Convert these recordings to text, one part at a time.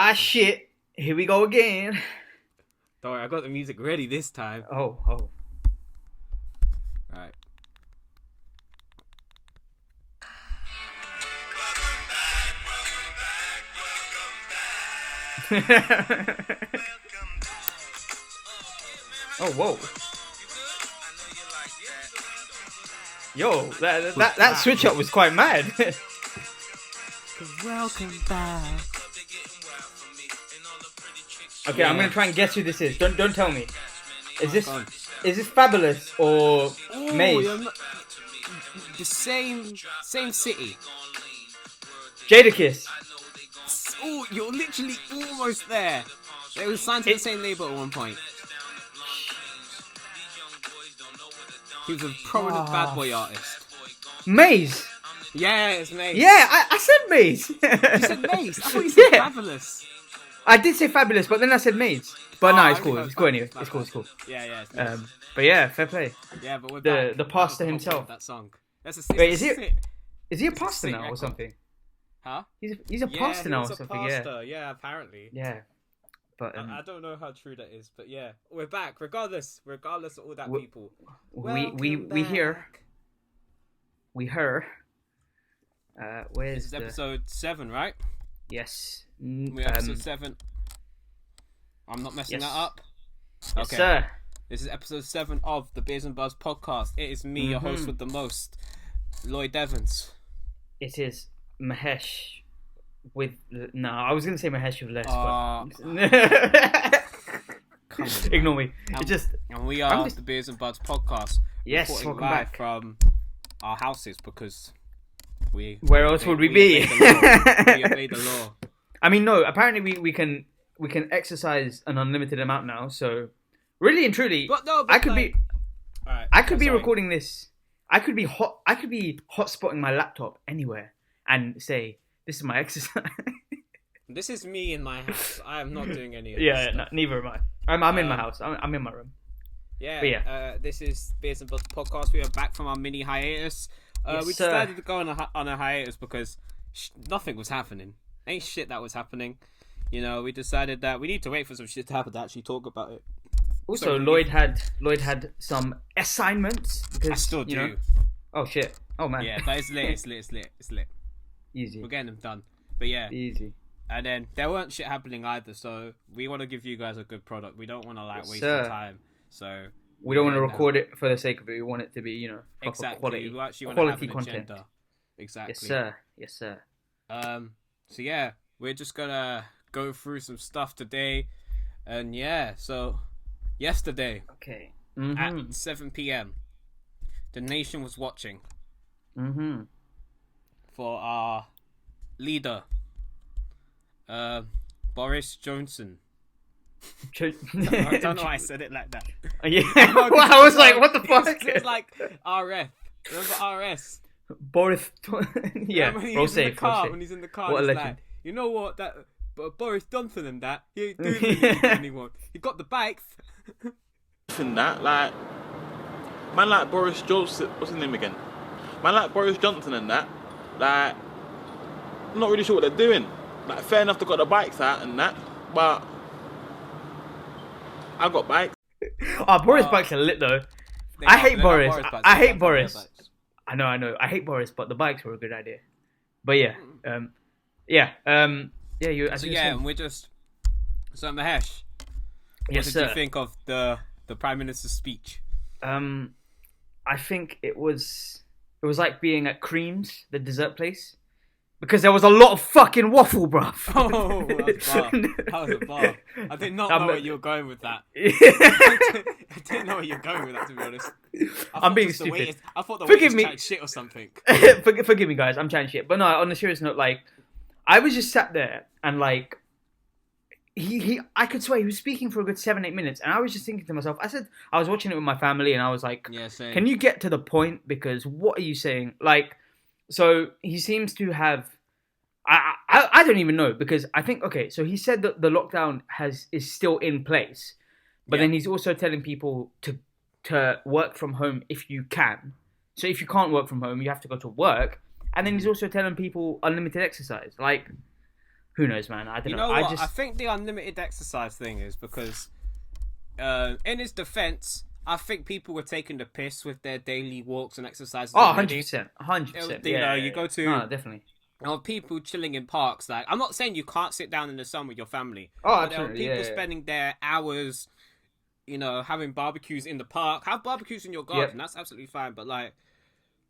Ah, shit. Here we go again. Don't worry, I got the music ready this time. Oh. Right. Oh, whoa. Yo, that switch up was quite mad. Welcome back. Okay, I'm gonna try and guess who this is. Don't tell me. Is this Fabulous or Maze? The same city. Jadakiss. Oh, you're literally almost there. They were signed to the same label at one point. He was a prominent bad boy artist. Maze. Yeah, it's Maze. Yeah, I said Maze. You said Maze? I thought you said Fabulous. I did say Fabulous, but then I said Maze. But no, it's cool. It's cool anyway. It's cool. Yeah. It's but yeah, fair play. Yeah, but we're the back. pastor himself. That song. Wait, is he a pastor now or something? Huh? He's a pastor now or something. Pastor. Yeah, apparently. Yeah. But I don't know how true that is, but yeah, we're back. Regardless of all that, people. We hear. We heard. Where's this is episode 7, right? Yes. We're episode 7. I'm not messing that up. Yes, okay. sir. This is episode 7 of the Beers and Buzz podcast. It is me, your host with the most, Lloyd Evans. It is Mahesh with... No, I was going to say Mahesh with less, but... Ignore me. And we are the Beers and Buds podcast. Yes, welcome back. From our houses because where else would we be? We obey the law. I mean, no. Apparently, we can exercise an unlimited amount now. So, really and truly, I could be. Right, I could be recording this. I could be hotspotting my laptop anywhere and say, "This is my exercise." This is me in my house. I am not doing any of this. Stuff. Neither am I. I'm in my house. I'm in my room. Yeah. This is Beers and Buzz podcast. We are back from our mini hiatus. We decided to go on a hiatus because nothing was happening. Ain't shit that was happening. You know, we decided that we need to wait for some shit to happen to actually talk about it. Also, Lloyd had some assignments because I still do. You know, oh shit! Oh man. Yeah, but it's lit. Easy. We're getting them done. But yeah. Easy. And then there weren't shit happening either, so we want to give you guys a good product. We don't want to waste your time. So we don't want to record it for the sake of it. We want it to be, proper exactly. quality. We actually want quality to have an content. Agenda. Exactly. Yes, sir. So yeah, we're just gonna go through some stuff today, and yeah. So yesterday, at 7 p.m., the nation was watching. For our leader, Boris Johnson. I don't know why I said it like that. Yeah. I was like, what the fuck? It was like RF. Remember RS? Boris. Yeah. When he's in the car, what he's a like, you know what? That Boris Johnson and that he ain't doing anything anymore. He got the bikes. And that, man, like Boris Johnson. What's his name again? Man, like Boris Johnson and that, I'm not really sure what they're doing. Fair enough, they got the bikes out and that, but I've got bikes. Boris bikes are lit though. I hate Boris. I hate Boris. I know. I hate Boris, but the bikes were a good idea. But yeah, and we're just. So Mahesh, what did you think of the Prime Minister's speech? I think it was like being at Cream's, the dessert place. Because there was a lot of fucking waffle, bruv. Oh, that was a bar. I did not know where you were going with that. I didn't know where you were going with that, to be honest. I'm being stupid. I thought the way was chatting shit or something. Forgive me, guys. I'm chatting shit. But no, on a serious note, I was just sat there and I could swear he was speaking for a good 7-8 minutes, and I was just thinking to myself. I was watching it with my family, and I was like, yeah, same. Can you get to the point? Because what are you saying? So he seems to have. I don't even know because I think so he said that the lockdown is still in place, but then he's also telling people to work from home if you can. So if you can't work from home, you have to go to work, and then he's also telling people unlimited exercise. who knows, man? I don't You know. know what? I think the unlimited exercise thing is because, in his defense, I think people were taking the piss with their daily walks and exercises. Oh, 100%. 100%. You know, you go to... No, definitely. People chilling in parks. Like, I'm not saying you can't sit down in the sun with your family. Oh, but absolutely. There are people spending their hours, you know, having barbecues in the park. Have barbecues in your garden. That's absolutely fine. But like,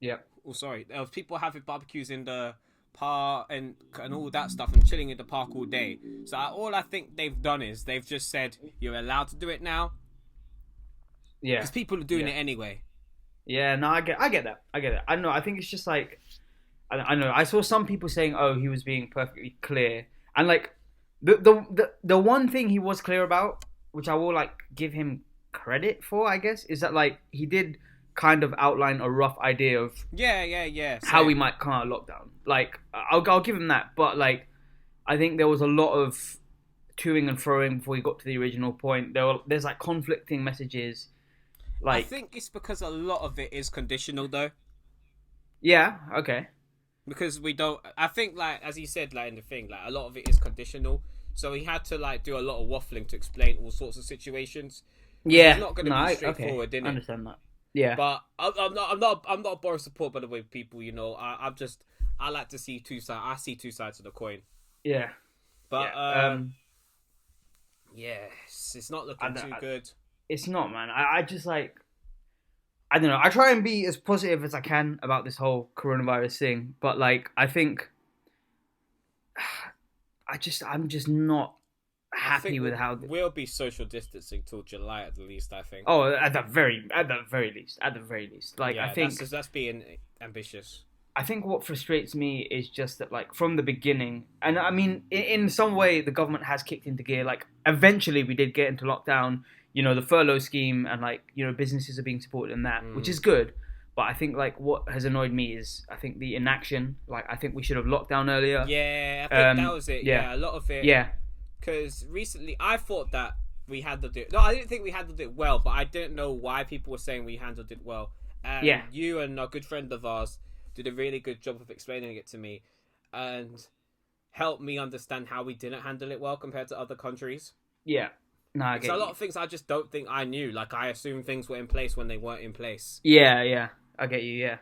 oh, sorry. There was people having barbecues in the park and all that stuff and chilling in the park all day. So all I think they've done is they've just said you're allowed to do it now. Yeah. Because people are doing it anyway. Yeah. No, I get that. I don't know. I think it's just like. I know. I saw some people saying, "Oh, he was being perfectly clear," and like the one thing he was clear about, which I will like give him credit for, I guess, is that like he did kind of outline a rough idea of how we might come out of lockdown. Like I'll give him that, but like I think there was a lot of toing and froing before he got to the original point. There's like conflicting messages. Like I think it's because a lot of it is conditional, though. Yeah. Okay. Because we don't, I think like as he said like in the thing, like a lot of it is conditional, so he had to like do a lot of waffling to explain all sorts of situations. Yeah, it's not going to be straightforward, innit? I understand that. Yeah, but I'm not a Boris support, by the way, people. You know, I like to see two sides. I see two sides of the coin. Yeah, but it's not looking too good. It's not, man. I just like. I don't know. I try and be as positive as I can about this whole coronavirus thing, but like I think I'm just not happy with how we'll be social distancing till July at the least. I think. Oh, at the very least. Like I think that's being ambitious. I think what frustrates me is just that like from the beginning, and I mean in some way the government has kicked into gear. Like eventually we did get into lockdown. You know, the furlough scheme and like, you know, businesses are being supported in that, which is good. But I think like what has annoyed me is I think the inaction. Like I think we should have locked down earlier. Yeah, I think that was it. Yeah, a lot of it. Yeah. Because recently I thought that we handled it. No, I didn't think we handled it well, but I didn't know why people were saying we handled it well. And you and a good friend of ours did a really good job of explaining it to me and helped me understand how we didn't handle it well compared to other countries. Yeah. No, I get so a lot of things I just don't think I knew. Like I assumed things were in place when they weren't in place. Yeah, I get you. Yeah,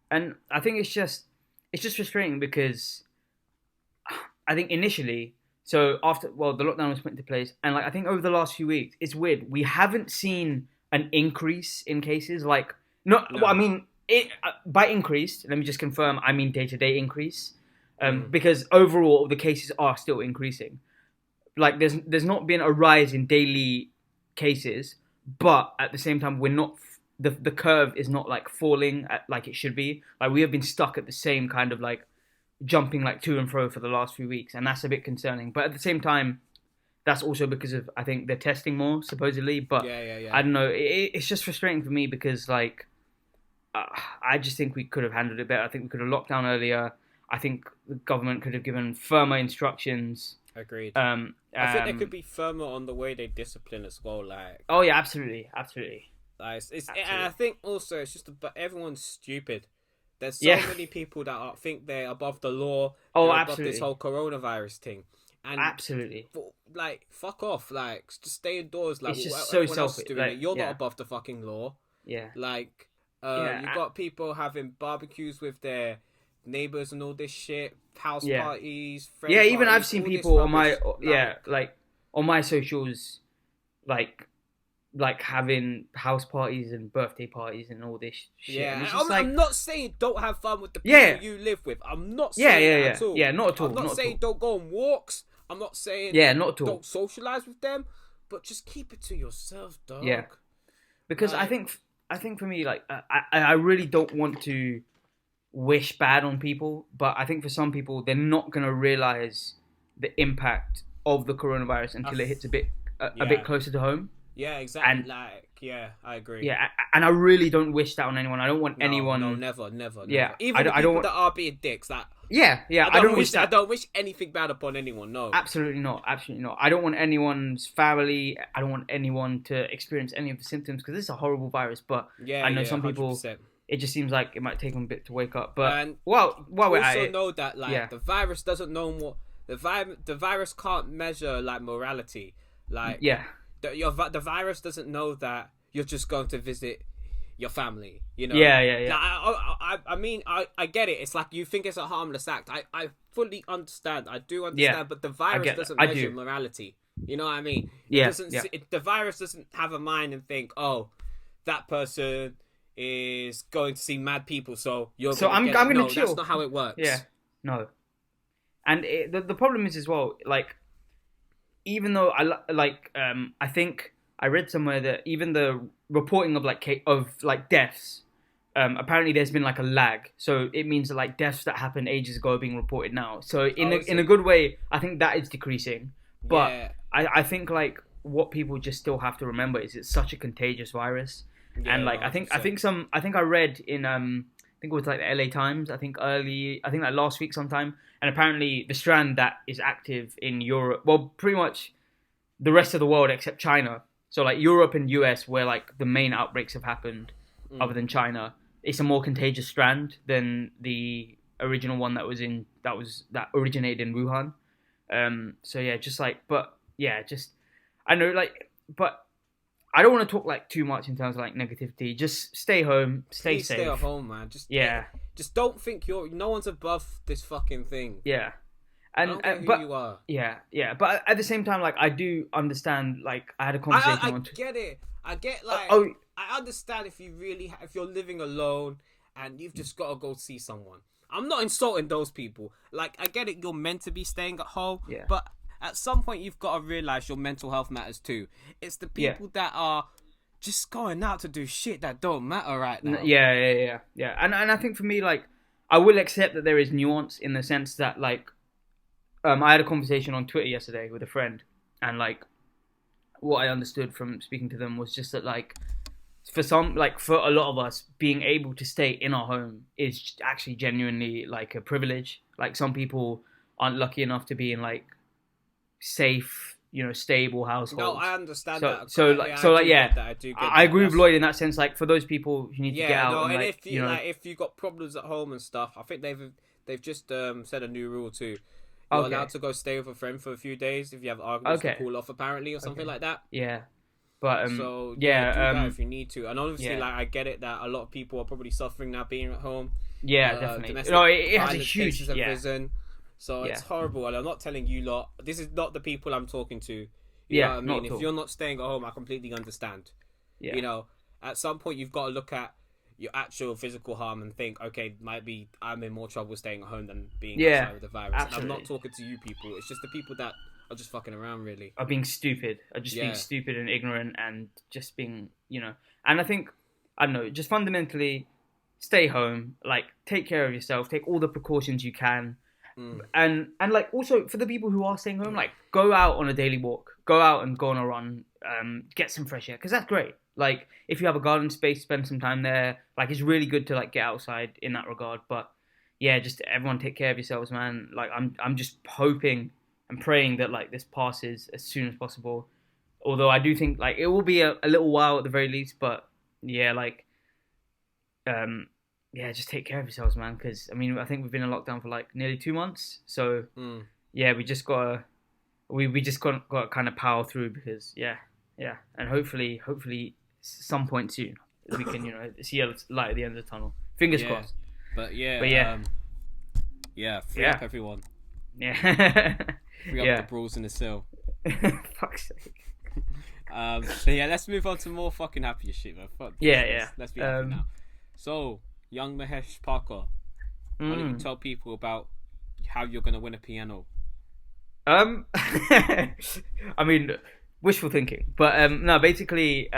and I think it's just frustrating because I think initially, so after the lockdown was put into place, and like I think over the last few weeks, it's weird. We haven't seen an increase in cases. Like no. Well, I mean by increased. Let me just confirm. I mean day-to-day increase, because overall the cases are still increasing. Like there's not been a rise in daily cases, but at the same time we're not the curve is not like falling like it should be. Like we have been stuck at the same kind of like jumping like to and fro for the last few weeks, and that's a bit concerning. But at the same time, that's also because of I think they're testing more supposedly. But I don't know. It's just frustrating for me because like I just think we could have handled it better. I think we could have locked down earlier. I think the government could have given firmer instructions. Agreed. I think they could be firmer on the way they discipline as well. Like, oh yeah, absolutely. Like, absolutely. And I think also it's just everyone's stupid. There's so many people that think they're above the law. Oh, above absolutely. This whole coronavirus thing. And absolutely. Like, fuck off. Like, just stay indoors. Like, it's just so selfish. Like, you're not above the fucking law. Yeah. Like, you've got people having barbecues with their neighbors and all this shit, house parties, friend parties, even I've seen people on my like on my socials like having house parties and birthday parties and all this shit. Yeah, and I'm not saying don't have fun with the people you live with. I'm not saying that at all. Yeah, not at all. I'm not saying don't go on walks. I'm not saying not at all. Don't socialize with them, but just keep it to yourself, dog. Yeah, because I think for me, like I really don't want to wish bad on people, but I think for some people they're not going to realize the impact of the coronavirus until it hits a bit closer to home. Yeah, exactly. And, I agree. Yeah, and I really don't wish that on anyone. I don't want anyone. No, never. Yeah, even the people that are being dicks. Like, I don't wish that. I don't wish anything bad upon anyone. No, absolutely not. I don't want anyone's family. I don't want anyone to experience any of the symptoms because this is a horrible virus. But I know some 100%. People. It just seems like it might take them a bit to wake up. But and while we're at it, know that the virus doesn't know what. the virus can't measure like morality. Like Yeah. The virus doesn't know that you're just going to visit your family, you know. Yeah. Like, I mean, I get it. It's like you think it's a harmless act. I fully understand. I do understand, Yeah. but the virus doesn't I measure do. morality. You know what I mean? Yeah. The virus doesn't have a mind and think, oh, that person is going to see mad people, so you're. So I'm gonna chill. That's not how it works. Yeah. No. And the problem is as well, like, even though I think I read somewhere that even the reporting of like deaths, apparently there's been like a lag. So it means that like deaths that happened ages ago are being reported now. So in a good way, I think that is decreasing. But Yeah. I think like what people just still have to remember is it's such a contagious virus. Yeah, And like I think I read in I think it was like the LA Times, I think like last week sometime, and apparently the strand that is active in Europe, well, pretty much the rest of the world except China. So like Europe and US, where like the main outbreaks have happened, other than China, it's a more contagious strand than the original one that originated in Wuhan. So yeah, I know, like, but I don't want to talk like too much in terms of like negativity. Just stay home, stay Please safe. Stay at home, man. Just don't think no one's above this fucking thing. Yeah. I don't care who you are. Yeah. But at the same time, like, I do understand. Like, I had a conversation. I get it. I get like. I understand if you're living alone and you've just got to go see someone. I'm not insulting those people. Like, I get it. You're meant to be staying at home. Yeah. But at some point, you've got to realize your mental health matters too. It's the people that are just going out to do shit that don't matter right now. Yeah. And I think for me, like, I will accept that there is nuance in the sense that, like, I had a conversation on Twitter yesterday with a friend, and like, what I understood from speaking to them was just that, like, for a lot of us, being able to stay in our home is actually genuinely like a privilege. Like, some people aren't lucky enough to be in like safe, stable households. No, I understand that. I agree with Lloyd in that sense. Like, for those people who need to get out, and like, if you got problems at home and stuff, I think they've just said a new rule too. You're allowed to go stay with a friend for a few days if you have arguments to cool off, apparently, or something like that. Yeah, but do that if you need to. And obviously, like, I get it that a lot of people are probably suffering now being at home. Yeah, definitely. No, it has a huge have risen. So it's horrible, and I'm not telling you lot. This is not the people I'm talking to. You know what I mean? If you're not staying at home, I completely understand. Yeah. At some point you've got to look at your actual physical harm and think, okay, maybe I'm in more trouble staying at home than being outside with the virus. Absolutely. And I'm not talking to you people. It's just the people that are just fucking around, really. Are being stupid. Being stupid and ignorant and just being, And I think, I don't know, just fundamentally stay home. Like, take care of yourself. Take all the precautions you can. And like, also for the people who are staying home, like, go out on a daily walk. Go out and go on a run. Get some fresh air, because that's great. Like, if you have a garden space, spend some time there. Like, it's really good to like get outside in that regard. But yeah, just everyone take care of yourselves, man. Like, I'm just hoping and praying that like this passes as soon as possible. Although I do think like it will be a little while at the very least. But yeah, like, just take care of yourselves, man. Because I mean, I think we've been in lockdown for like nearly 2 months. So yeah, we just gotta gotta kind of power through, because and hopefully some point soon we can see a light at the end of the tunnel. Fingers crossed. Free up everyone. Yeah. Free up the brawls in the cell. Fuck's sake. Let's move on to more fucking happier shit, man. Fuck this. Let's be happy now. So, young Mahesh Parker, why don't you tell people about how you're gonna win a piano? I mean, wishful thinking, but no, basically,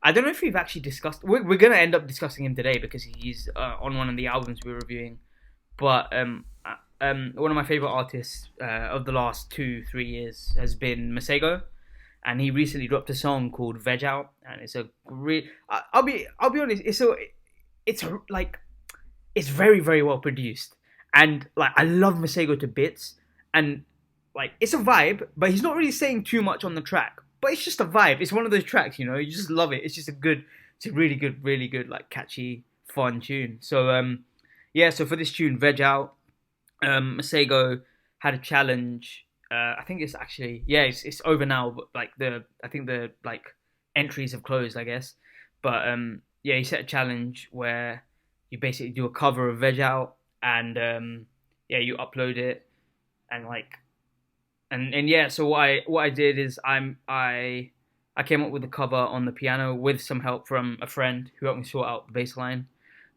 I don't know if we've actually discussed. We're gonna end up discussing him today because he's on one of the albums we're reviewing. But one of my favorite artists of the last 2-3 years has been Massego, and he recently dropped a song called "Veg Out," and it's a great. I'll be honest. It's very, very well produced, and like, I love Massego to bits, and like, it's a vibe, but he's not really saying too much on the track. But it's just a vibe. It's one of those tracks, you just love it. It's just it's a really good, like, catchy, fun tune. So so for this tune, "Veg Out," Massego had a challenge. I think it's actually it's over now, but like I think the like entries have closed, I guess. But he set a challenge where you basically do a cover of Veg Out, and you upload it, and like and yeah. So what I did is I came up with the cover on the piano with some help from a friend who helped me sort out the bass line.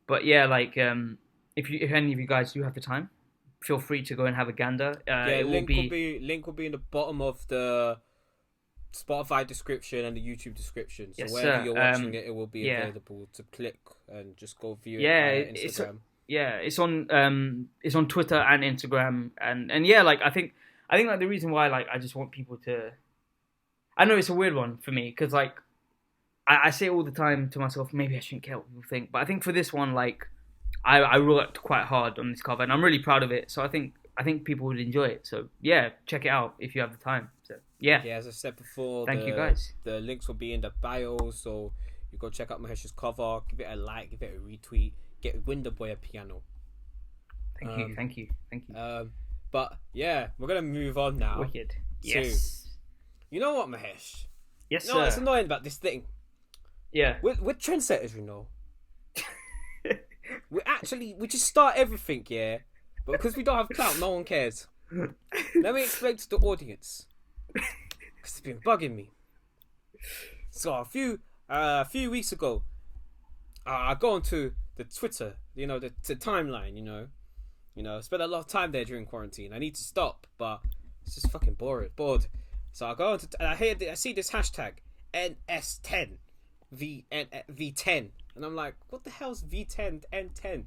But yeah, like if any of you guys do have the time, feel free to go and have a gander. Link will be in the bottom of the Spotify description and the YouTube description. So wherever you're watching it will be available to click and just go view it on Instagram. It's on Twitter and Instagram, and yeah, like I think like the reason why, like, I just want people to. I know it's a weird one for me because like I say all the time to myself, maybe I shouldn't care what people think, but I think for this one, like I worked quite hard on this cover and I'm really proud of it. So I think people would enjoy it. So yeah, check it out if you have the time. So yeah. Yeah, as I said before, thank you guys. The links will be in the bio, so you go check out Mahesh's cover, give it a like, give it a retweet, get Winterboy a piano. Thank you. But yeah, we're gonna move on now. Wicked. Yes. You know what, Mahesh? Yes, sir. It's annoying about this thing. Yeah. We're trendsetters, you know. we just start everything, yeah. But because we don't have clout, no one cares. Let me explain to the audience. Because it's been bugging me. So a few weeks ago, I go onto the Twitter, you know, the timeline, you know, spent a lot of time there during quarantine. I need to stop, but it's just fucking bored. So I go into and I see this hashtag NS10 V10, and I'm like, what the hell's V10 N10?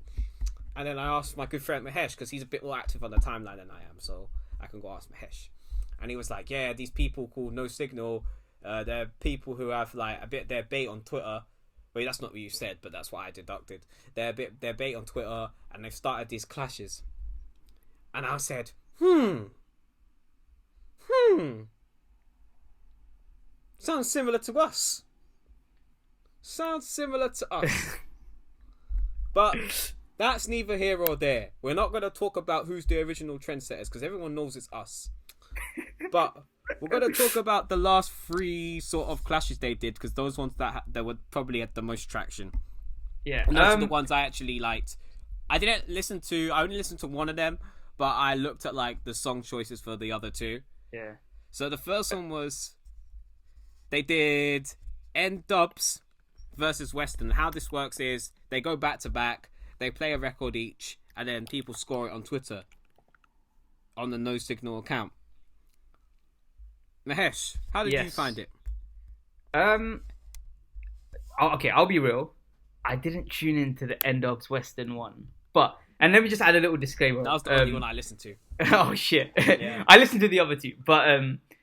And then I asked my good friend Mahesh, because he's a bit more active on the timeline than I am, so I can go ask Mahesh. And he was like, yeah, these people called No Signal, they're people who have like they're bait on Twitter. Wait, that's not what you said, but that's what I deducted. They're bait on Twitter, and they've started these clashes. And I said, sounds similar to us. But that's neither here or there. We're not going to talk about who's the original trendsetters, because everyone knows it's us. But we're going to talk about the last 3 sort of clashes they did, because those ones that were probably had the most traction. Yeah. And those are the ones I actually liked. I only listened to one of them, but I looked at like the song choices for the other 2. Yeah. So the first one was they did N-Dubs versus Western. How this works is they go back to back, they play a record each, and then people score it on Twitter on the No Signal account. Mahesh, how did you find it? Okay, I'll be real. I didn't tune into the N-Dubs Western one, and let me just add a little disclaimer. That was the only one I listened to. Oh shit! Yeah. I listened to the other 2, but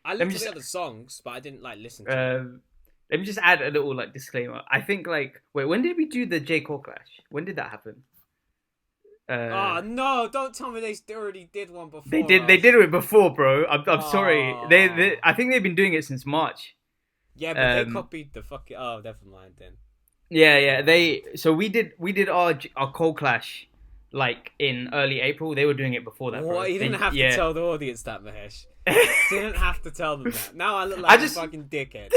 I listened to the other songs, but I didn't like listen to them. Let me just add a little like disclaimer. I think when did we do the J. Cole clash? When did that happen? Oh no! Don't tell me they already did one before. They did it before, bro. I'm sorry. They I think they've been doing it since March. Yeah, but they copied the fucking. Oh, never mind then. Yeah. We did our Cole clash like in early April. They were doing it before that. Bro. You didn't have to tell the audience that, Mahesh. Didn't have to tell them that. Now I look like a fucking dickhead.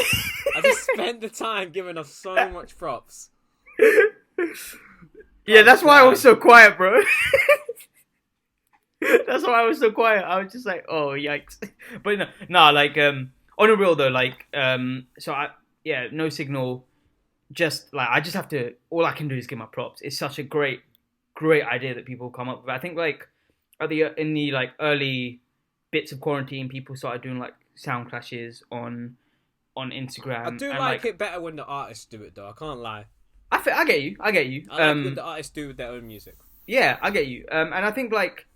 I just spent the time giving us so much props. Yeah, that's why I was so quiet, bro. That's why I was so quiet. I was just like, oh, yikes. But no, like, on a real though, like, No Signal, just, like, I just have to, all I can do is give my props. It's such a great idea that people come up with. I think, like, in the, like, early bits of quarantine, people started doing, like, sound clashes on Instagram. I do like it better when the artists do it, though. I can't lie. I get you. I like what the artists do with their own music. Yeah, I get you. And I think, like,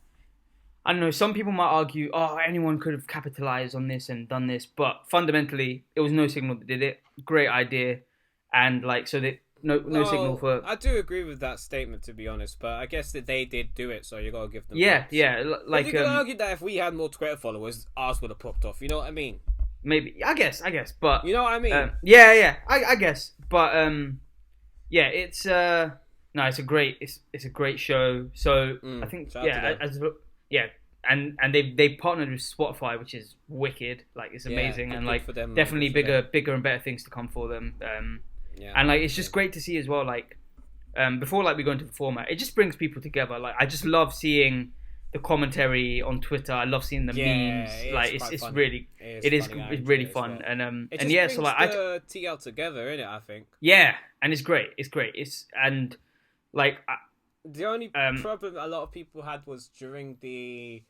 I don't know, some people might argue, oh, anyone could have capitalized on this and done this, but fundamentally, it was No Signal that did it. Great idea. And, like, so that no signal for... I do agree with that statement, to be honest, but I guess that they did do it, so you gotta give them props. Like... You could argue that if we had more Twitter followers, ours would have popped off, you know what I mean? Maybe. I guess, but... You know what I mean? I guess. But, it's... No, it's a great show. So, I think, they partnered with Spotify, which is wicked. Like it's amazing, and like them, definitely bigger and better things to come for them. And like it's just great to see as well. Like before like we go into the format, it just brings people together. Like I just love seeing the commentary on Twitter. I love seeing the memes. Like it's really really fun. Well. And yeah, so like the TL together, innit? I think. Yeah, and it's great. It's great. It's and like the only problem a lot of people had was during the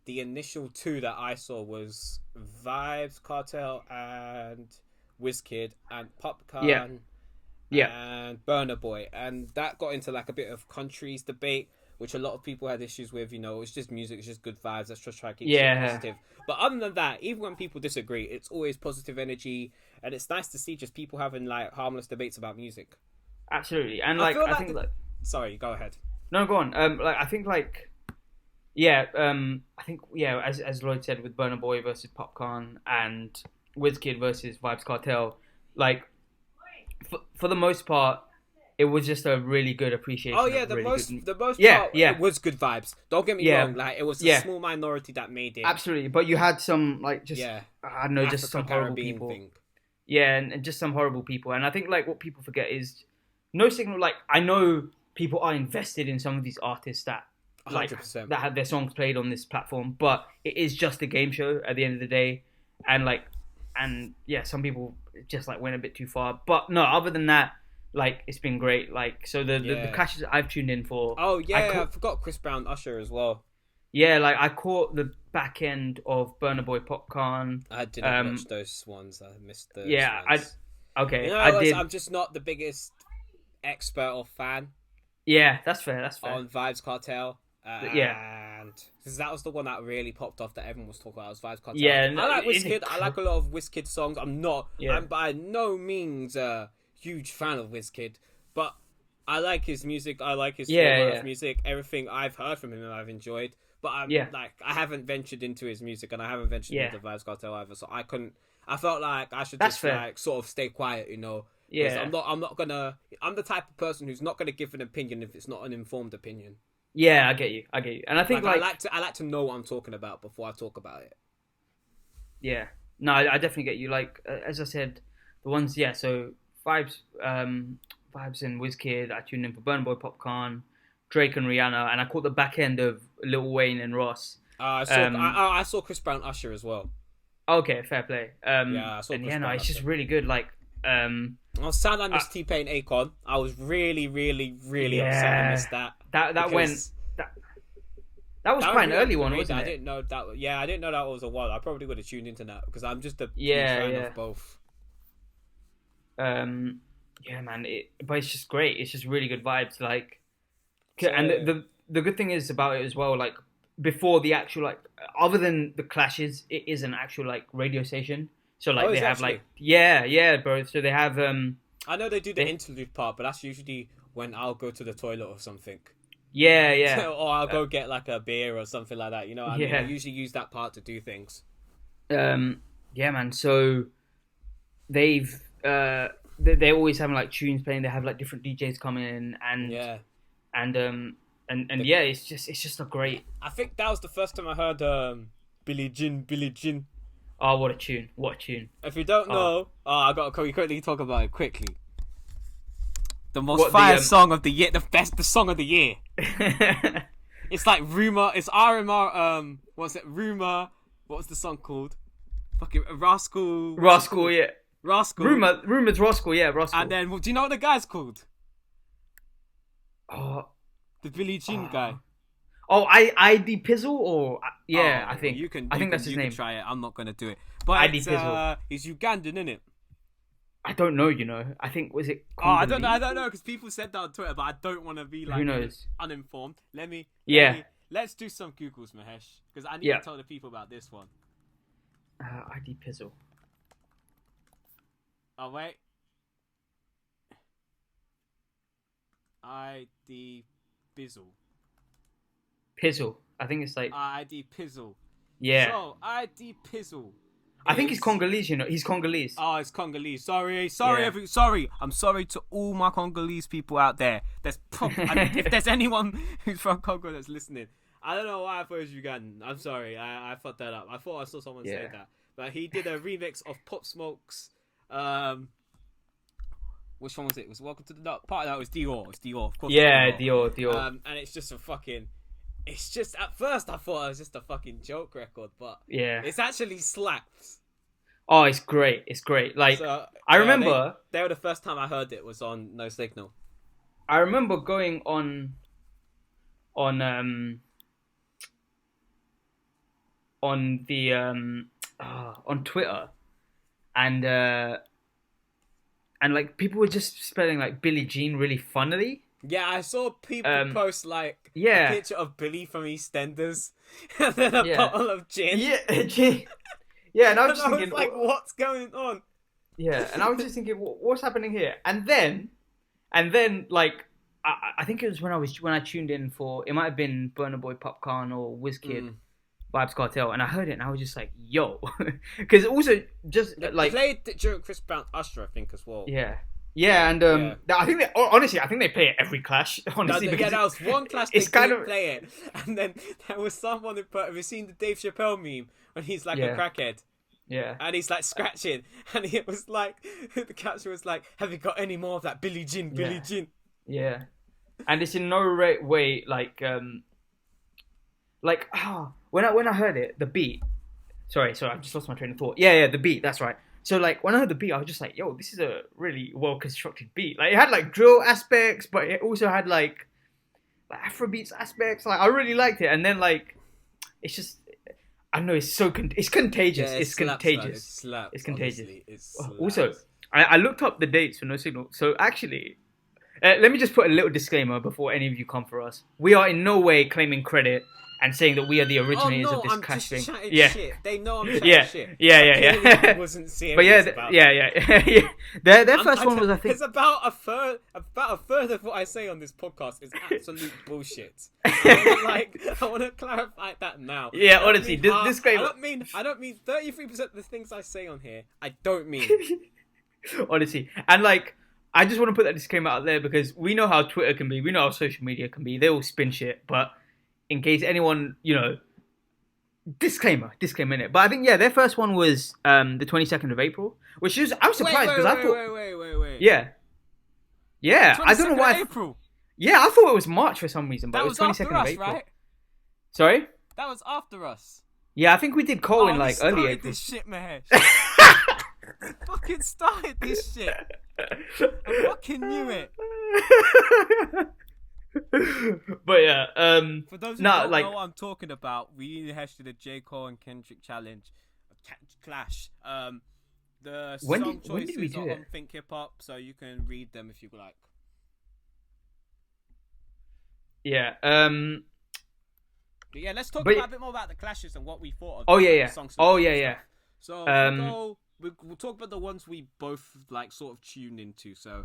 initial two that I saw was Vibes Cartel and Wizkid and Popcorn. And Burna Boy, and that got into like a bit of countries debate, which a lot of people had issues with. You know, it's just music, it's just good vibes. Let's just try to keep it positive. But other than that, even when people disagree, it's always positive energy, and it's nice to see just people having like harmless debates about music. Absolutely, and I think sorry, go ahead. No, go on. I think as Lloyd said, with Burna Boy versus Popcorn and Wizkid versus Vibes Cartel, like. For the most part, it was just a really good appreciation. Oh yeah, the most part it was good vibes. Don't get me wrong, like it was a small minority that made it. Absolutely, but you had some like just I don't know, just some horrible people. Thing. Yeah, and just some horrible people. And I think like what people forget is No Signal. Like I know people are invested in some of these artists that 100%. That have their songs played on this platform, but it is just a game show at the end of the day, and some people just like went a bit too far. But no, other than that, like it's been great. Like so the clashes I've tuned in for. Oh yeah, I forgot Chris Brown Usher as well. Yeah, like I caught the back end of Burna Boy Popcorn. I didn't watch those ones. I missed those. Yeah, ones. I did. I'm just not the biggest expert or fan. Yeah, that's fair. On Vibes Cartel. And because that was the one that really popped off that everyone was talking about. Was Vibes Cartel. Yeah, I like Wizkid. I like a lot of Wizkid songs. I'm by no means a huge fan of Wizkid, but I like his music. I like his of music. Everything I've heard from him, I've enjoyed. But I haven't ventured into his music, and I haven't ventured into Vibes Cartel either. So I couldn't. I felt like I should like sort of stay quiet, you know. Yeah. I'm not gonna. I'm the type of person who's not gonna give an opinion if it's not an informed opinion. Yeah, I get you, and I think I like to know what I'm talking about before I talk about it. Yeah, no, I definitely get you. Like as I said, the ones, so Vibes and Wizkid. I tuned in for Burna Boy, Popcorn, Drake and Rihanna, and I caught the back end of Lil Wayne and Ross. I saw Chris Brown Usher as well. Okay, fair play. I saw Chris Brown it's just really good. Like, I was sad I missed T-Pain Akon. I was really, really, really upset I missed that. That was quite an early one, wasn't it? I didn't know that. Yeah, I didn't know that was a one. I probably would have tuned into that because I'm just a huge fan of both. Man. But it's just great. It's just really good vibes. Like, and the good thing is about it as well. Like, before the actual other than the clashes, it is an actual radio station. So they have bro. So they have I know they do the interlude part, but that's usually when I'll go to the toilet or something. Yeah. Or I'll go get a beer or something like that. You know what I mean? I usually use that part to do things. Man. So they've they're always having tunes playing. They have different DJs coming in and it's just a great. I think that was the first time I heard Billie Jean. Oh, what a tune! If you don't know, I got to quickly talk about it quickly. The most fire song of the year, the song of the year. It's like Rumor. It's RMR. What's it? Rumor. What was the song called? Fucking Rascal. Yeah. Rascal. Rumor's Rascal. Yeah, Rascal. And then, do you know what the guy's called? Oh, the Billie Jean guy. Oh, ID Pizzle or I think I think that's his name. You can try it. I'm not gonna do it. But ID Pizzle. He's Ugandan, isn't it? I don't know. I think was it? I don't know because people said that on Twitter, but I don't want to be who knows uninformed. Let's do some Googles, Mahesh, because I need to tell the people about this one. ID Pizzle. Oh wait. ID Bizzle. Pizzle. I think it's ID Pizzle. Yeah. So ID Pizzle. I think he's Congolese. He's Congolese. Oh, it's Congolese. Sorry. I'm sorry to all my Congolese people out there. If there's anyone who's from Congo that's listening, I don't know why I thought it was Ugandan. I'm sorry, I fucked that up. I thought I saw someone say that, but he did a remix of Pop Smoke's. Which one was it? It was Welcome to the Dark. Part of that was Dior. It's Dior, of course. Yeah, Dior. And it's just a fucking. It's just at first I thought it was just a fucking joke record, but it's actually slaps. Oh, it's great. It's great. Like so, I remember they were the first time I heard it was on No Signal. I remember going on Twitter and like people were just spelling like Billie Jean really funnily. Yeah, I saw people post like a picture of Billy from EastEnders and then a bottle of gin. Yeah, and I was just thinking, like, what's going on? Yeah, and I was just thinking, what's happening here? And then, like, I think it was when I tuned in for, it might have been Burna Boy Popcorn or Wizkid Vibes Cartel, and I heard it and I was just like, yo, because also just like played it during Chris Brown Usher, I think as well. Yeah, and I think they play it every clash. Honestly, that was one clash they didn't play it, and then there was someone who put. Have you seen the Dave Chappelle meme when he's like a crackhead? Yeah, and he's like scratching, and it was like the caption was like, "Have you got any more of that Billie Jean? Billie Jean?" Yeah, and it's in no way like when I heard it, the beat. Sorry, I just lost my train of thought. Yeah, the beat. That's right. So, like, when I heard the beat, I was just like, yo, this is a really well-constructed beat. Like, it had, like, drill aspects, but it also had, like Afrobeats aspects. Like, I really liked it. And then, like, it's just, I don't know, it's it's contagious. Yeah, it's contagious. It slaps, it's contagious. It slaps. Also, I looked up the dates for No Signal. So, actually, let me just put a little disclaimer before any of you come for us. We are in no way claiming credit and saying that we are the originators of this clash thing. Shit. They know I'm chatting shit. Yeah. I wasn't serious. But yeah. Their first one was, I think, it's about a third of what I say on this podcast is absolute bullshit. I want to clarify that now. Yeah, honestly, disclaimer. I don't mean 33% of the things I say on here. I don't mean. Honestly, and like, I just want to put that disclaimer out there because we know how Twitter can be. We know how social media can be. They all spin shit, but in case anyone, disclaimer in it. But I think, their first one was the 22nd of April, which is, I was surprised because I thought... Wait. Yeah, I don't know why... April. Yeah, I thought it was March for some reason, but it was 22nd of April. Right? Sorry? That was after us. Yeah, I think we did Cole in like early April. This shit, Mahesh. Fucking started this shit. I fucking knew it. But yeah, for those who don't know what I'm talking about, we hashed the J. Cole and Kendrick challenge, clash. The song choices are on Think Hip Hop, so you can read them if you like. Yeah. But yeah, let's talk a bit more about the clashes and what we thought of. The songs. So we'll talk about the ones we both like sort of tuned into. So.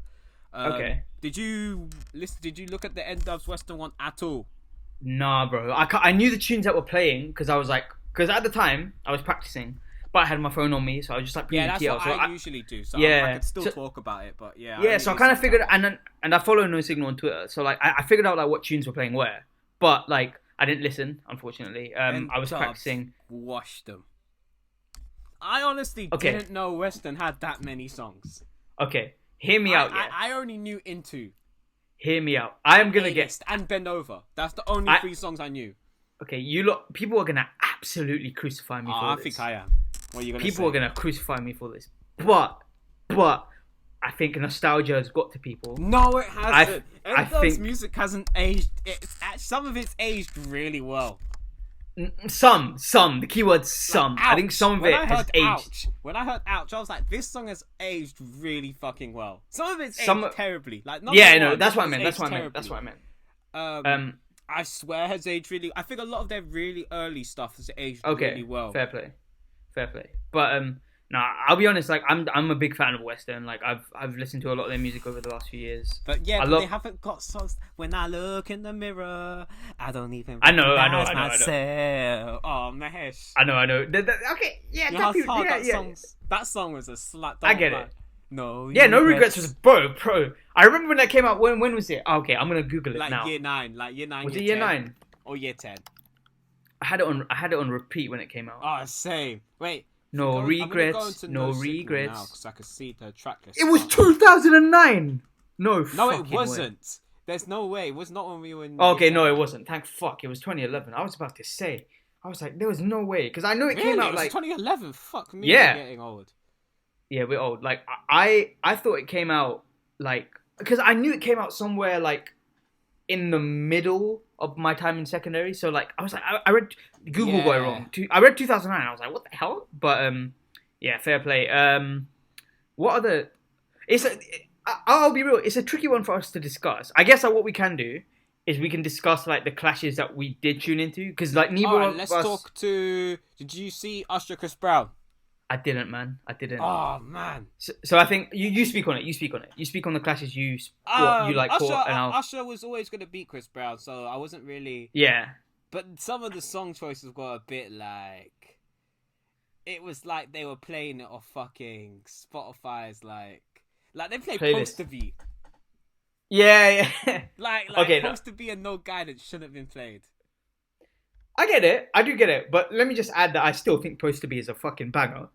Okay. Did you look at the N-Dub's Western one at all? Nah, bro. I knew the tunes that were playing because at the time I was practicing, but I had my phone on me, so I was just like, that's what I usually do. So I could still talk about it, but so I kind of figured, and I follow No Signal on Twitter, so like I figured out like what tunes were playing where, but like I didn't listen, unfortunately. I was practicing. Washed them. I honestly didn't know Western had that many songs. Okay. Hear me out. I only knew Into. Hear me out. I am gonna get and Bend Over. That's the only 3 songs I knew. Okay, people are gonna absolutely crucify me for this. I think I am. What are you gonna say? People are gonna crucify me for this, but I think nostalgia has got to people. No, it hasn't. I think music hasn't aged. Some of it's aged really well. Some. The keyword some. I think some of it has aged. When I heard Ouch, I was like, this song has aged really fucking well. Some of it's aged terribly. That's what I meant. I swear has aged really. I think a lot of their really early stuff has aged really well. Fair play. But I'll be honest. Like I'm a big fan of Western. Like I've listened to a lot of their music over the last few years. But they haven't got songs. When I look in the mirror, I don't even recognize myself. Oh, Mahesh. I know. Okay, yeah. That song was a slap. I get it. No. Yeah, No Regrets was bro. I remember when that came out. When was it? Okay, I'm gonna Google it now. Year 9. Was it year 9 or year 10? I had it on repeat when it came out. Oh, same. Wait. No regrets. No regrets. Now because I can see the track list. It was 2009. No, it wasn't. Way. There's no way. It was not when we were in... Okay, no, it wasn't. Thank fuck. It was 2011. I was about to say. I was like, there was no way. Because I know it came out like... 2011? Fuck me. Yeah. We're getting old. Yeah, we're old. Like, I thought it came out like... Because I knew it came out somewhere like in the middle of my time in secondary. So like, I was like, I read... Google got it wrong. I read 2009. I was like, what the hell? But yeah, fair play. What other... I'll be real. It's a tricky one for us to discuss. I guess what we can do is we can discuss like the clashes that we did tune into, because like neither of us... Let's talk to... Did you see Usher Chris Brown? I didn't, man. I didn't. Oh man. So I think you speak on it. You speak on it. You speak on the clashes you like. Usher was always going to beat Chris Brown, so I wasn't really... Yeah. But some of the song choices got a bit like... It was like they were playing it off fucking Spotify's like they played Post to Be. Yeah. like okay, Post to Be and No Guidance shouldn't have been played. I get it. I do get it. But let me just add that I still think Post to Be is a fucking banger.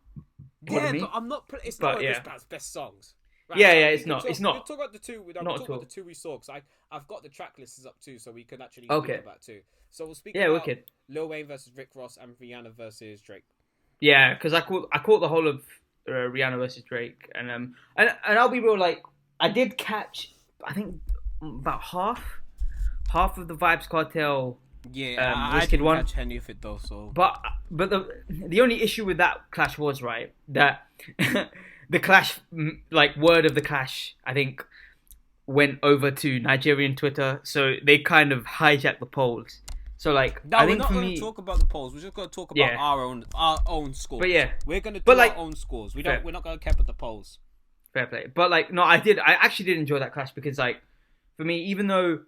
Yeah, but I'm not... It's not one of Chris best songs. Right? Yeah, it's not. It's not. We'll talk about the two. We'll talk about the two we saw, because I've got the track lists up too, so we can actually speak about two. So we'll speak about Lil Wayne versus Rick Ross and Rihanna versus Drake. Yeah, because I caught the whole of Rihanna versus Drake, and I'll be real, like I did catch, I think about half of the Vibes Cartel. Yeah, I didn't catch any of it though. So, but the only issue with that clash was that the clash, like word of the clash, I think went over to Nigerian Twitter, so they kind of hijacked the polls. So like, no, we're not going to talk about the polls. We're just going to talk about our own scores. But yeah, we're going to do our own scores. We're not going to care about the polls. Fair play. But like, no, I actually did enjoy that clash, because like, for me, even though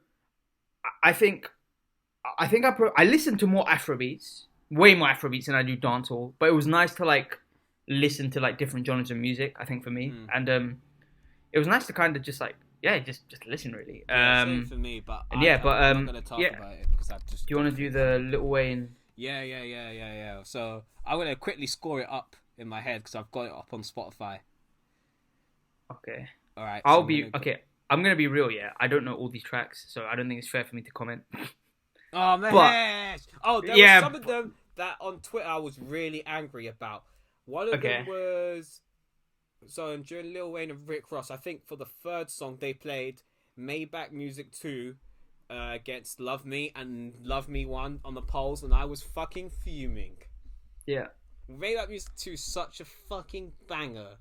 I think I listened to more Afrobeats, way more Afrobeats than I do dancehall. But it was nice to like listen to like different genres of music, I think, for me, and it was nice to kind of just like just listen really. Same for me, but I'm not gonna talk about it because I just. Do you want to do the Lil Wayne? Yeah. So I'm gonna quickly score it up in my head because I've got it up on Spotify. Okay. All right. I'm gonna be real. Yeah, I don't know all these tracks, so I don't think it's fair for me to comment. Oh man! There were some of them that on Twitter I was really angry about. One of them was during Lil Wayne and Rick Ross. I think for the third song they played Maybach Music 2 against Love Me and Love Me 1 on the polls, and I was fucking fuming. Yeah. Maybach Music 2 is such a fucking banger.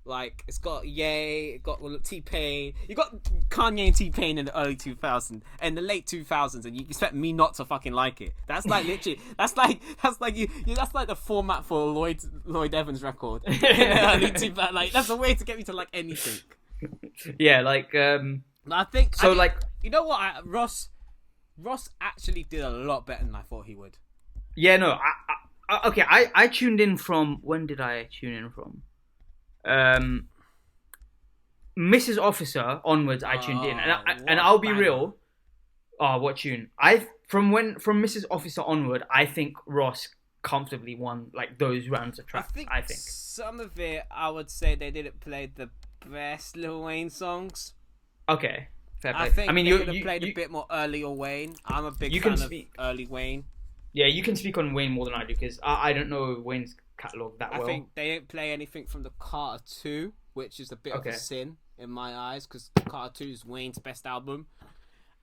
Like, it's got Ye, it got T-Pain. You got Kanye and T-Pain in the early 2000s, and the late 2000s, and you expect me not to fucking like it. That's like literally, that's like the format for Lloyd Evans record. In the early 2000s. Like, that's a way to get me to like anything. Yeah, like, I think, you know what, Ross actually did a lot better than I thought he would. Yeah, no, I tuned in from, when did I tune in from? Mrs. Officer onwards, I tuned in, and I'll be real. Oh, what tune? From Mrs. Officer onward, I think Ross comfortably won like those rounds of tracks. I think some of it, I would say they didn't play the best Lil Wayne songs. Okay, fair play. I think they could have played a bit more earlier Wayne. I'm a big fan of early Wayne. Yeah, you can speak on Wayne more than I do, because I don't know Wayne's catalogue that well. I think they didn't play anything from the Carter 2, which is a bit of a sin in my eyes, because Carter 2 is Wayne's best album.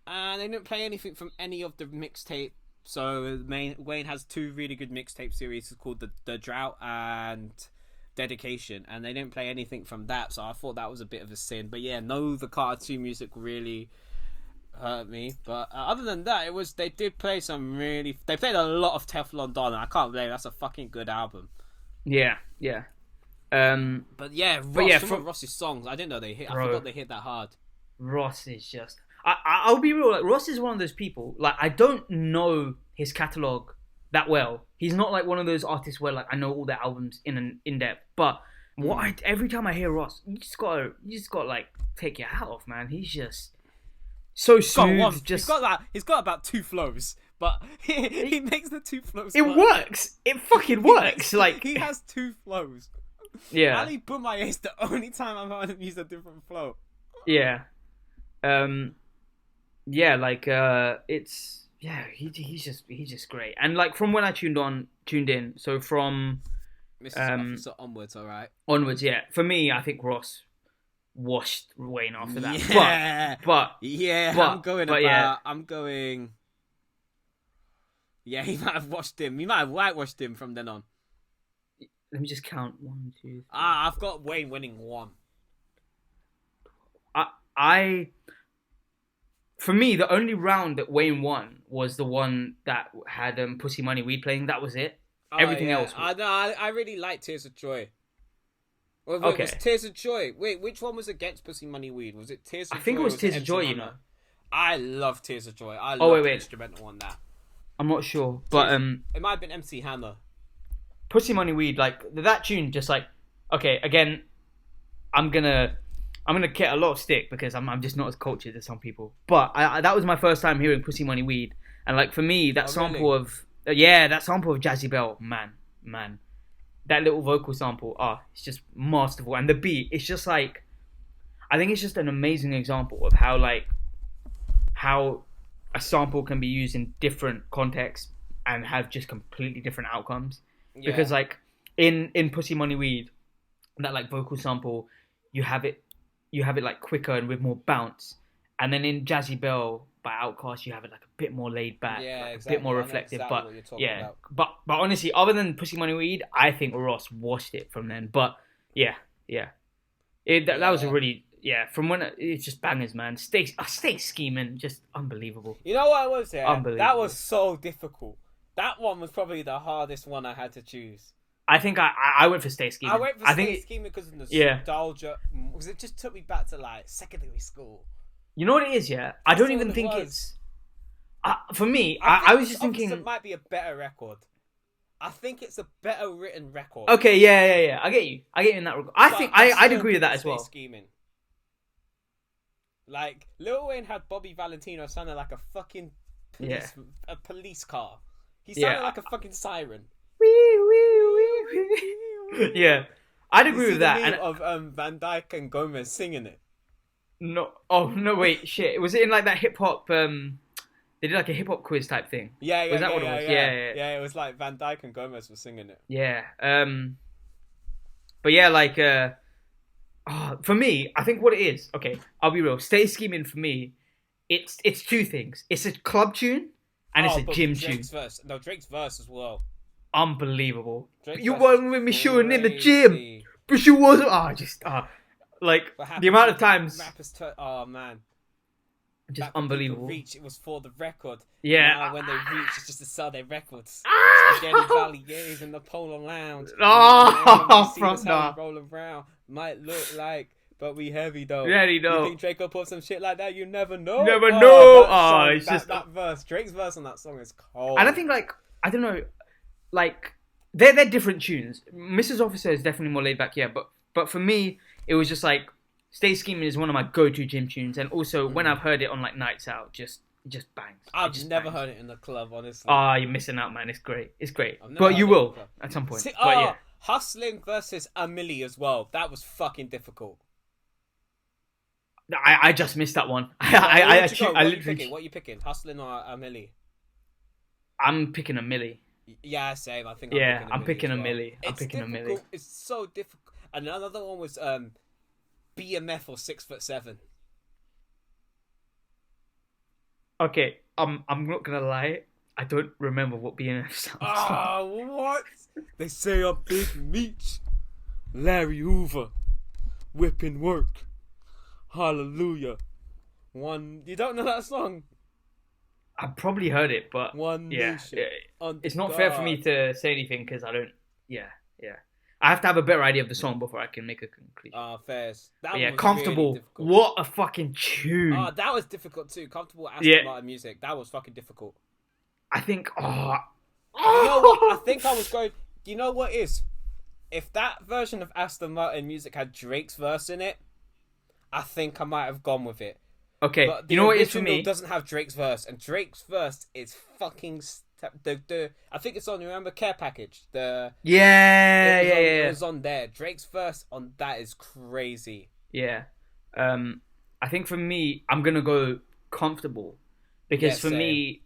And they didn't play anything from any of the mixtape. So Wayne has two really good mixtape series called The Drought and Dedication, and they didn't play anything from that, so I thought that was a bit of a sin. But yeah, the Carter 2 music really hurt me. But other than that, they did play they played a lot of Teflon Don, and I can't blame. That's a fucking good album. Yeah. Some of Ross's songs, I didn't know they hit. I forgot they hit that hard. Ross is just... I'll be real. Like, Ross is one of those people. Like, I don't know his catalog that well. He's not like one of those artists where like I know all their albums in depth. But every time I hear Ross, you just gotta like take your hat off, man. He's just so smooth. He's got about two flows. but he makes the two flows. It works. It fucking works. Like he has two flows. Yeah. Ali Boumaier is the only time I've heard him use a different flow. Yeah. Yeah, like it's he's just great. And like from when I tuned in, so from Mrs. Officer onwards, alright. Onwards, yeah. For me, I think Ross washed Wayne after that. Yeah. But I'm going. Yeah, he might have washed him. He might have whitewashed him from then on. Let me just count. 1, 2, 3. I've got Wayne winning 1. For me, the only round that Wayne won was the one that had Pussy Money Weed playing. That was it. Everything else. I really like Tears of Joy. Well, Okay. It was Tears of Joy. Wait, which one was against Pussy Money Weed? Was it Tears of Joy? I think it was Tears of Joy, MC you know. Hammer? I love Tears of Joy. I love the instrumental on that. I'm not sure, but it might have been MC Hammer. Pussy Money Weed, like that tune, just like okay. Again, I'm gonna get a lot of stick because I'm just not as cultured as some people. But that was my first time hearing Pussy Money Weed, and like for me, that sample of that sample of Jazzy Bell, man, that little vocal sample, it's just masterful, and the beat, it's just like, I think it's just an amazing example of how a sample can be used in different contexts and have just completely different outcomes. Yeah. Because like in Pussy Money Weed, that like vocal sample, you have it like quicker and with more bounce, and then in Jazzy Bell by Outkast, you have it like a bit more laid back, a bit more reflective. Exactly but honestly, other than Pussy Money Weed, I think Ross washed it from then. But that was a really from when it's just bangers, man. Stay scheming, just unbelievable. You know what I was saying? Unbelievable. That was so difficult. That one was probably the hardest one I had to choose. I think I went for Stay Scheming. I went for Stay Scheming because of the nostalgia. Because it just took me back to like secondary school. You know what it is, yeah? I don't even think it's... for me, I was just thinking... It might be a better record. I think it's a better written record. Okay, yeah. I get you in that regard. I'd agree with that as well. Scheming. Like, Lil Wayne had Bobby Valentino sounding like a fucking police car. He sounded like a fucking siren. Yeah, I'd agree with that. And of Van Dyke and Gomez singing it. No, wait, shit. Was it in like that hip hop? They did like a hip hop quiz type thing. Yeah. Was that what it was? Yeah. It was like Van Dyke and Gomez were singing it. Yeah. But yeah, like for me, I think what it is. Okay, I'll be real. Stay Scheming for me, it's two things. It's a club tune. And it's a gym Drake's tune. Drake's verse as well. Unbelievable. Drake's you weren't with me shooting in the gym, but you wasn't. Like the amount of times. Oh man, just unbelievable. Reach, it was for the record. Yeah. Now when they reach, it's just to sell their records. Spaghetti Valley, in the Polo Lounge. Rolling around might look like. But we heavy though. You think Drake will put some shit like that? You never know. Never know. It's just that verse. Drake's verse on that song is cold. And I think I don't know, they're different tunes. Mrs. Officer is definitely more laid back, but for me it was just like Stay Scheming is one of my go-to gym tunes, and also when I've heard it on like nights out, just bangs. I've never heard it in the club, honestly. You're missing out, man. It's great. But you will at some point. Hustling versus A Milli as well. That was fucking difficult. I just missed that one. What are you picking? Hustling or A Milli? I'm picking A Milli. Yeah, same. I think. I'm picking A Milli. It's so difficult. And another one was BMF or 6'7". Okay, I'm not gonna lie. I don't remember what BMF sounds like. What? They say a big meat. Larry Hoover, whipping work. Hallelujah. You don't know that song? I probably heard it, but nation. It's not fair for me to say anything because I don't. Yeah. I have to have a better idea of the song before I can make a conclusion. Fair. Comfortable. Really what a fucking tune. That was difficult too. Comfortable Aston Martin music. That was fucking difficult. I think. You know what? I think I was going. You know what is? If that version of Aston Martin music had Drake's verse in it, I think I might have gone with it. Okay, But you know what it is for me? doesn't have Drake's verse, and Drake's verse is fucking. I think it's on. Remember Care Package? It was on there. Drake's verse on that is crazy. Yeah. I think for me, I'm gonna go Comfortable, because for me,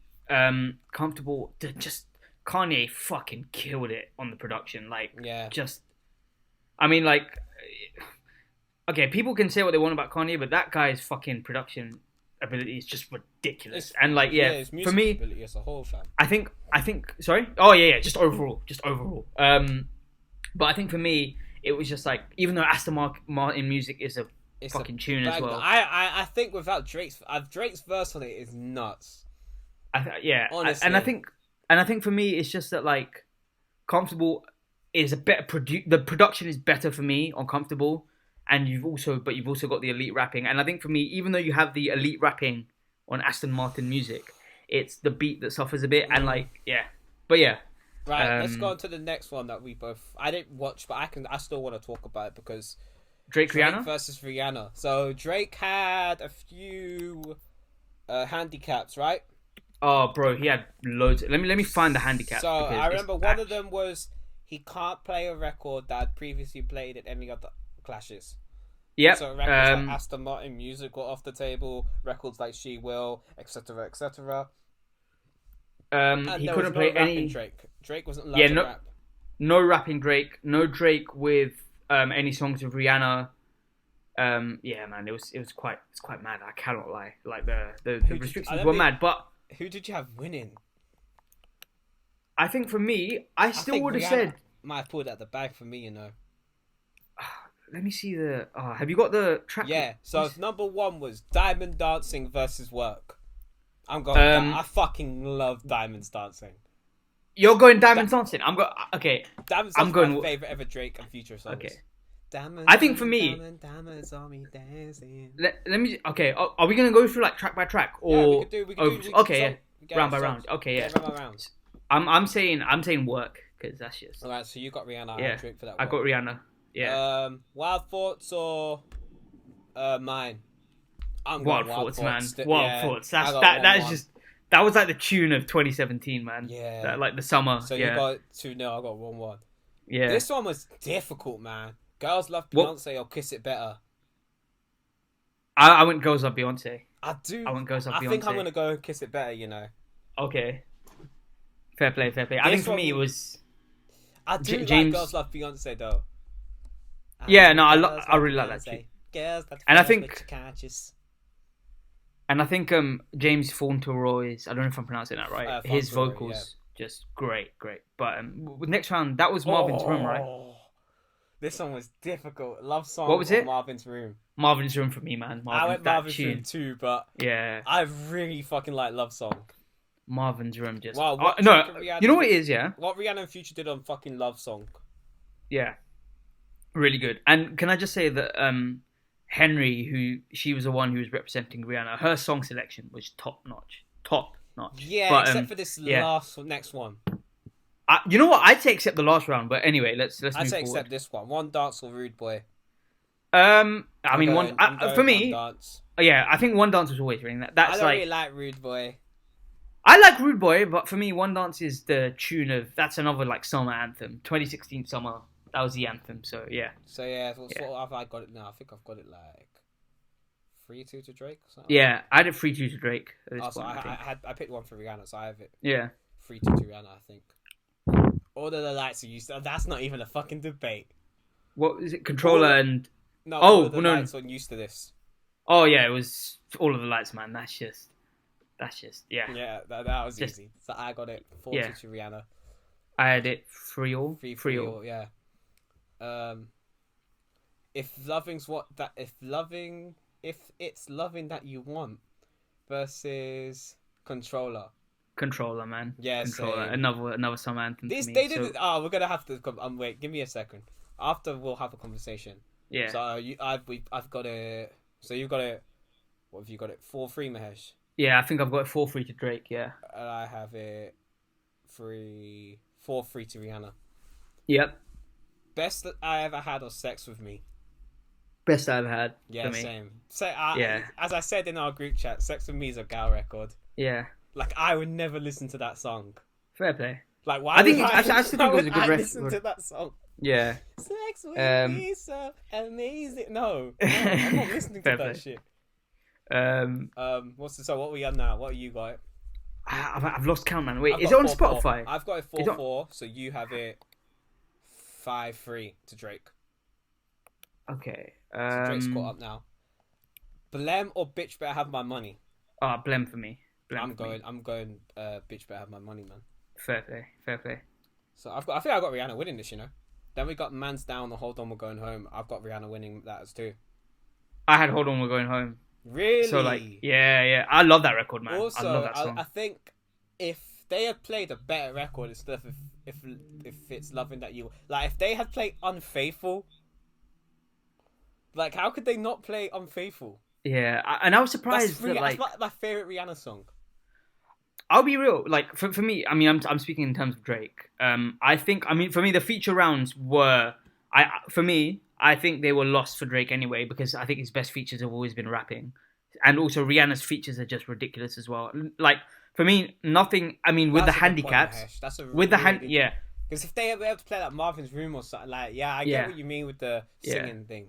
Comfortable, just Kanye fucking killed it on the production. Like, just, I mean, like, okay, people can say what they want about Kanye, but that guy's fucking production ability is just ridiculous. And like, his music for me, ability as a whole, fam. I think, sorry? Oh yeah, just overall. But I think for me, it was just like, even though Aston Martin music is a fucking tune as well. I think without Drake's verse on it is nuts. Honestly. And I think for me, it's just that like, Comfortable is a better the production is better for me on Comfortable. And you've also got the elite rapping. And I think for me, even though you have the elite rapping on Aston Martin music, it's the beat that suffers a bit. And like, but yeah. Right, let's go on to the next one that I didn't watch, but I still want to talk about it because Drake Rihanna versus Rihanna. So Drake had a few handicaps, right? Oh, bro, he had loads. Let me find the handicaps. So I remember one of them was he can't play a record that had previously played at any other clashes. Yep. So records like Aston Martin music were off the table, records like She Will, etc., etc. He couldn't play any. Drake wasn't allowed to rap. No rapping Drake. No Drake with any songs of Rihanna. Yeah, man, it was quite mad. I cannot lie. Like the restrictions were mad, but who did you have winning? I think for me, I still would have said might have pulled out the bag for me, you know. Let me see the. Have you got the track? Yeah. So number one was Diamond Dancing versus Work. I'm going. I fucking love Diamonds Dancing. You're going Diamonds Dancing. I'm going. Okay. Diamonds Dancing. I'm going. My favorite ever Drake and Future songs. Okay. Diamonds, I think for me. Diamonds on me dancing. Let me. Okay. Are we gonna go through like track by track or? Yeah, we could do. Okay. Round by round. Okay. Yeah. Round by round. I'm saying Work because that's just. Alright. So you got Rihanna. Yeah. Drake for that. I got Rihanna. Yeah. Wild Thoughts or mine? Wild Thoughts, man. Wild Thoughts. That is just. That was like the tune of 2017, man. Yeah. That, like the summer. So you got 2-0. I got 1-1. Yeah. This one was difficult, man. Girls Love Beyonce or Kiss It Better. I went Girls Love Beyonce. I do. I went Girls Love Beyonce. I think I'm gonna go Kiss It Better. You know. Okay. Fair play. I think for me it was. I do like Girls Love Beyonce though. Yeah, no, I really like that too. Girls, and I think. And I think James Fauntleroy's, I don't know if I'm pronouncing that right. His vocals just great. But with next round, that was Marvin's Room, right? This one was difficult. Love song. What was it? Marvin's Room. Marvin's Room for me, man. I went Marvin's Room too, but yeah, I really fucking like Love Song. Marvin's Room just. Wow. No, you know what it is, yeah. What Rihanna and Future did on fucking Love Song. Yeah, really good. And can I just say that Henry, who she was the one who was representing Rihanna, her song selection was top notch. Yeah, but, except for this next one. You know what? I'd say except the last round, but anyway, let's move forward. Except this one. One Dance or Rude Boy. I mean, for me, yeah, I think One Dance was always winning. That's I don't really like Rude Boy. I like Rude Boy, but for me, One Dance is the tune of that's another like summer anthem. 2016 summer. That was the anthem, so yeah. So yeah, what have I got it now? I think I've got it like 3-2 to Drake or something. Yeah, I had it 3-2 to Drake at this point. I picked one for Rihanna, so I have it. Yeah. 3-2 to Rihanna, I think. All of the lights are used to. That's not even a fucking debate. What is it? Controller and no. All of the lights are used to this. Oh yeah, it was All of the Lights, man. That's just yeah. Yeah, that was easy. So I got it 4-2 to Rihanna. I had it 3-all. 3-all, yeah. If it's loving that you want versus Controller, man. Yeah, Controller. Same. Another summer anthem. This for me, they did. So... we're gonna have to. Wait, give me a second. After we'll have a conversation. Yeah. So I've got it. So you've got it. What have you got it? 4-3, Mahesh. Yeah, I think I've got it 4-3 to Drake. Yeah. And I have it 4-3 to Rihanna. Yep. Best that I ever had was Sex With Me. Best I've had. Yeah, for me. same. So, Yeah. as I said in our group chat, Sex with Me is a gal record. Yeah. Like, I would never listen to that song. Fair play. Like, why I think would I still think it was a good I record. listen to that song? Yeah. Sex with me so amazing. No, I'm not listening to that play. shit. What we on now? What you got? I've lost count, man. Wait, I've is got it on 4-4. Spotify? I've got it 4-4, so you have it 5-3 to Drake. Okay. So Drake's caught up now. Blem or Bitch Better Have My Money? Blem for me. I'm going. Bitch Better Have My Money, man. Fair play. So I think I got Rihanna winning this, you know. Then we got Man's Down, the Hold On We're Going Home. I've got Rihanna winning that as too. I had Hold On We're Going Home. Really? So yeah. I love that record, man. Also, I love that song. I think if they had played a better record instead of if it's Loving That You, like if they had played Unfaithful, like how could they not play Unfaithful? Yeah, and I was surprised that's my favorite Rihanna song. I'll be real. Like for me, I mean, I'm speaking in terms of Drake. I think, for me, the feature rounds were, I think they were lost for Drake anyway, because I think his best features have always been rapping, and also Rihanna's features are just ridiculous as well. Like for me, nothing. I mean, with the handicaps, yeah. Because if they were able to play like Marvin's Room or something, like I get what you mean with the singing thing.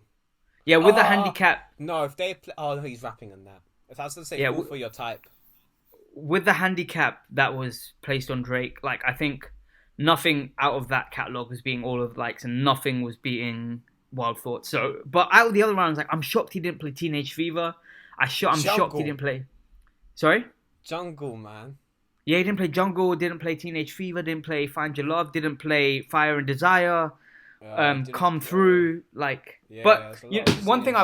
Yeah, with the handicap. No, if they play, no, he's rapping on that. If I was to say Fall for Your Type. With the handicap that was placed on Drake, like I think nothing out of that catalog was being all of the likes, and nothing was beating Wild Thoughts. So, but out of the other rounds, like I'm shocked he didn't play Teenage Fever. I'm shocked he didn't play. Sorry? Jungle, man. Yeah, he didn't play Jungle. Didn't play Teenage Fever. Didn't play Find Your Love. Didn't play Fire and Desire. Come Through. Like, yeah, but one thing I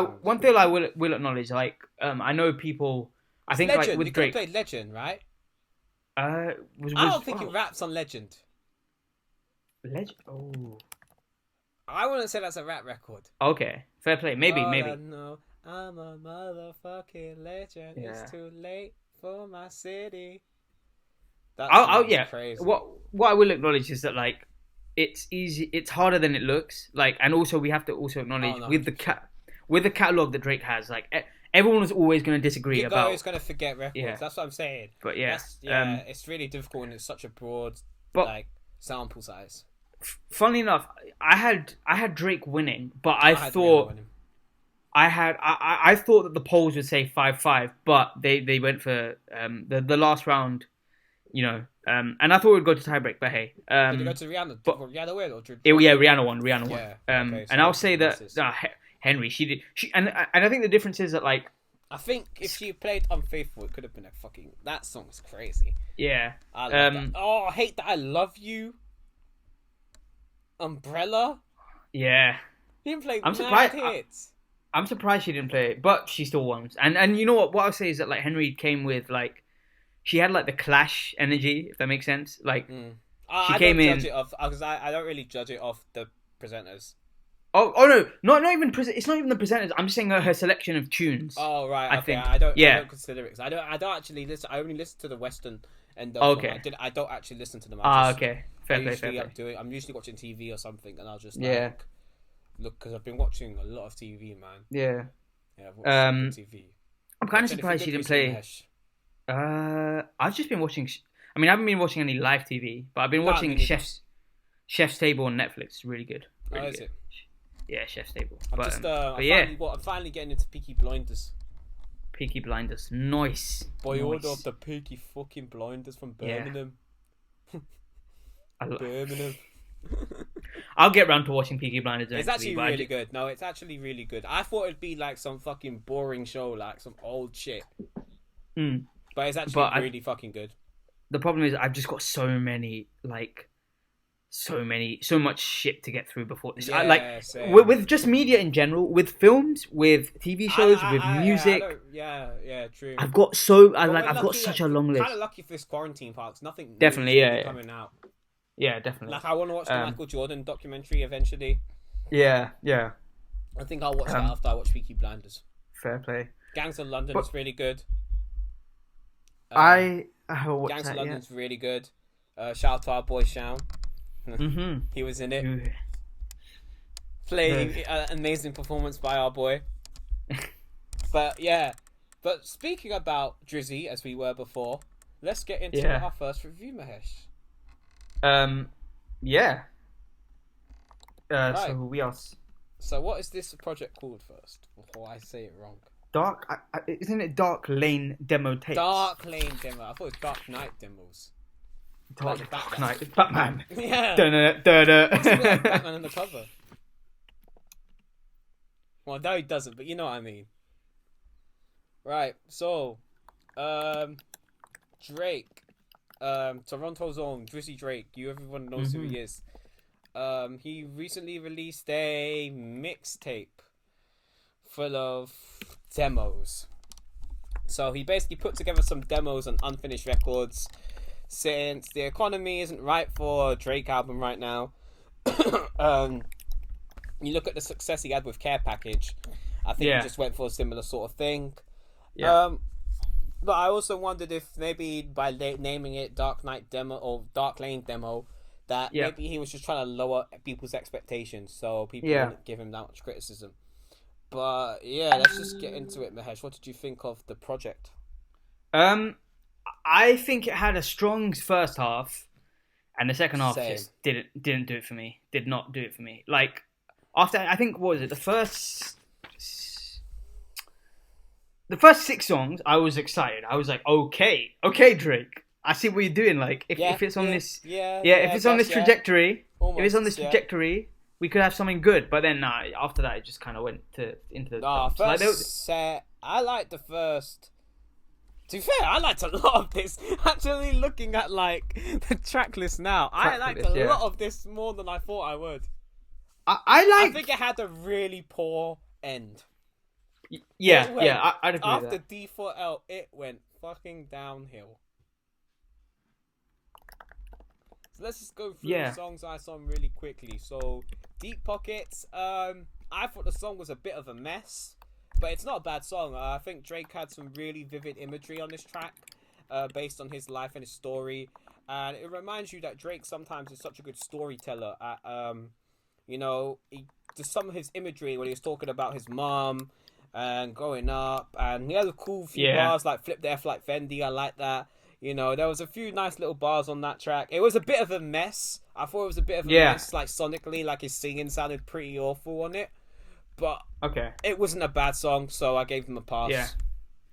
will acknowledge. Like, I know people. I think Legend. like with you Drake, played Legend, right? I don't think he raps on Legend. Legend. Oh. I wouldn't say that's a rap record. Okay, fair play. Maybe. No, I'm a motherfucking legend. Yeah. It's too late for my city. That's crazy. What I will acknowledge is that like it's easy. It's harder than it looks. Like, and also we have to also acknowledge with the catalog that Drake has, like. Everyone is always going to disagree You're about. always going to forget records. Yeah. That's what I'm saying. But yeah, it's really difficult, and it's such a broad sample size. Funnily enough, I had Drake winning, but I thought I thought that the polls would say 5-5, but they went for the last round, you know, and I thought it would go to tiebreak, but hey, did it go to Rihanna? Rihanna win or Rihanna won. Okay, so and I'll say that. Henry, and I think the difference is that like I think if she played Unfaithful, it could have been that song's crazy. Yeah. I love that. Oh, I hate that. I Love You. Umbrella. Yeah. He didn't play. I'm surprised. Hits. I'm surprised she didn't play it, but she still won. And you know what? What I'll say is that like Henry came with like she had like the Clash energy, if that makes sense. Like she came in because I don't really judge it off the presenters. Oh no, not even it's not even the presenters. I'm just saying her selection of tunes. Oh right, I think I don't consider it because I don't actually listen. I only listen to the Western end of them. I don't actually listen to them. Okay, fair play. I'm usually watching TV or something, and I'll just look because I've been watching a lot of TV, man. Yeah. I've watched TV. I'm kind of surprised she didn't play. I've just been watching. I mean, I haven't been watching any live TV, but I've been watching Chef's Table on Netflix. It's really good. Really good. Is it? Yeah, Chef's Table. I'm finally getting into Peaky Blinders. Peaky Blinders, nice. Boyhood of the Peaky fucking Blinders from Birmingham. Birmingham. I'll get round to watching Peaky Blinders. It's actually really good. No, it's actually really good. I thought it'd be like some fucking boring show, like some old shit. But it's actually really fucking good. The problem is I've just got so much shit to get through before this. With just media in general, with films, with TV shows, with music. True. I've got such a long list. Kind of lucky for this quarantine part. Nothing. Definitely, coming out. Yeah, definitely. Like I want to watch the Michael Jordan documentary eventually. Yeah. I think I'll watch that after I watch Peaky Blinders. Fair play. Gangs of London is really good. Gangs of London's really good. Shout out to our boy Shaun. He was in it. playing an amazing performance by our boy. But yeah, but speaking about Drizzy, as we were before, let's get into our first review, Mahesh. Yeah. Right. So we are. So what is this project called first? Before I say it wrong. Isn't it Dark Lane Demo Tapes? Dark Lane Demo. I thought it was Dark Knight Demos. Dark Batman. Knight. It's Batman. Yeah. It's like Batman on the cover. Well, no, he doesn't, but you know what I mean. Right. So, Drake, Toronto's own Drizzy Drake. Everyone knows who he is. He recently released a mixtape full of demos. So he basically put together some demos on unfinished records. Since the economy isn't right for a Drake album right now, you look at the success he had with Care Package. I think he just went for a similar sort of thing. Yeah. But I also wondered if maybe by naming it Dark Knight Demo or Dark Lane Demo, that maybe he was just trying to lower people's expectations so people wouldn't give him that much criticism. But yeah, let's just get into it, Mahesh. What did you think of the project? I think it had a strong first half, and the second half just didn't do it for me. Did not do it for me. Like after, I think, what was it, the first 6 songs, I was excited. I was like, okay, Drake, I see what you're doing. Like if it's on this, if it's on this trajectory, we could have something good. But then after that, it just kind of went into the. I liked the first. To be fair, I liked a lot of this. Actually, looking at like the track list now, I liked a lot of this more than I thought I would. I think it had a really poor end. I'd agree with that. After D4L, it went fucking downhill. So let's just go through the songs I saw really quickly. So, Deep Pockets, I thought the song was a bit of a mess, but it's not a bad song. I think Drake had some really vivid imagery on this track, based on his life and his story. And it reminds you that Drake sometimes is such a good storyteller. Just some of his imagery when he was talking about his mom and growing up, and he had a cool few bars like "Flip the F like Fendi." I like that. There was a few nice little bars on that track. It was a bit of a mess. I thought it was a bit of a mess, like sonically, like his singing sounded pretty awful on it. But it wasn't a bad song, so I gave him a pass. Yeah.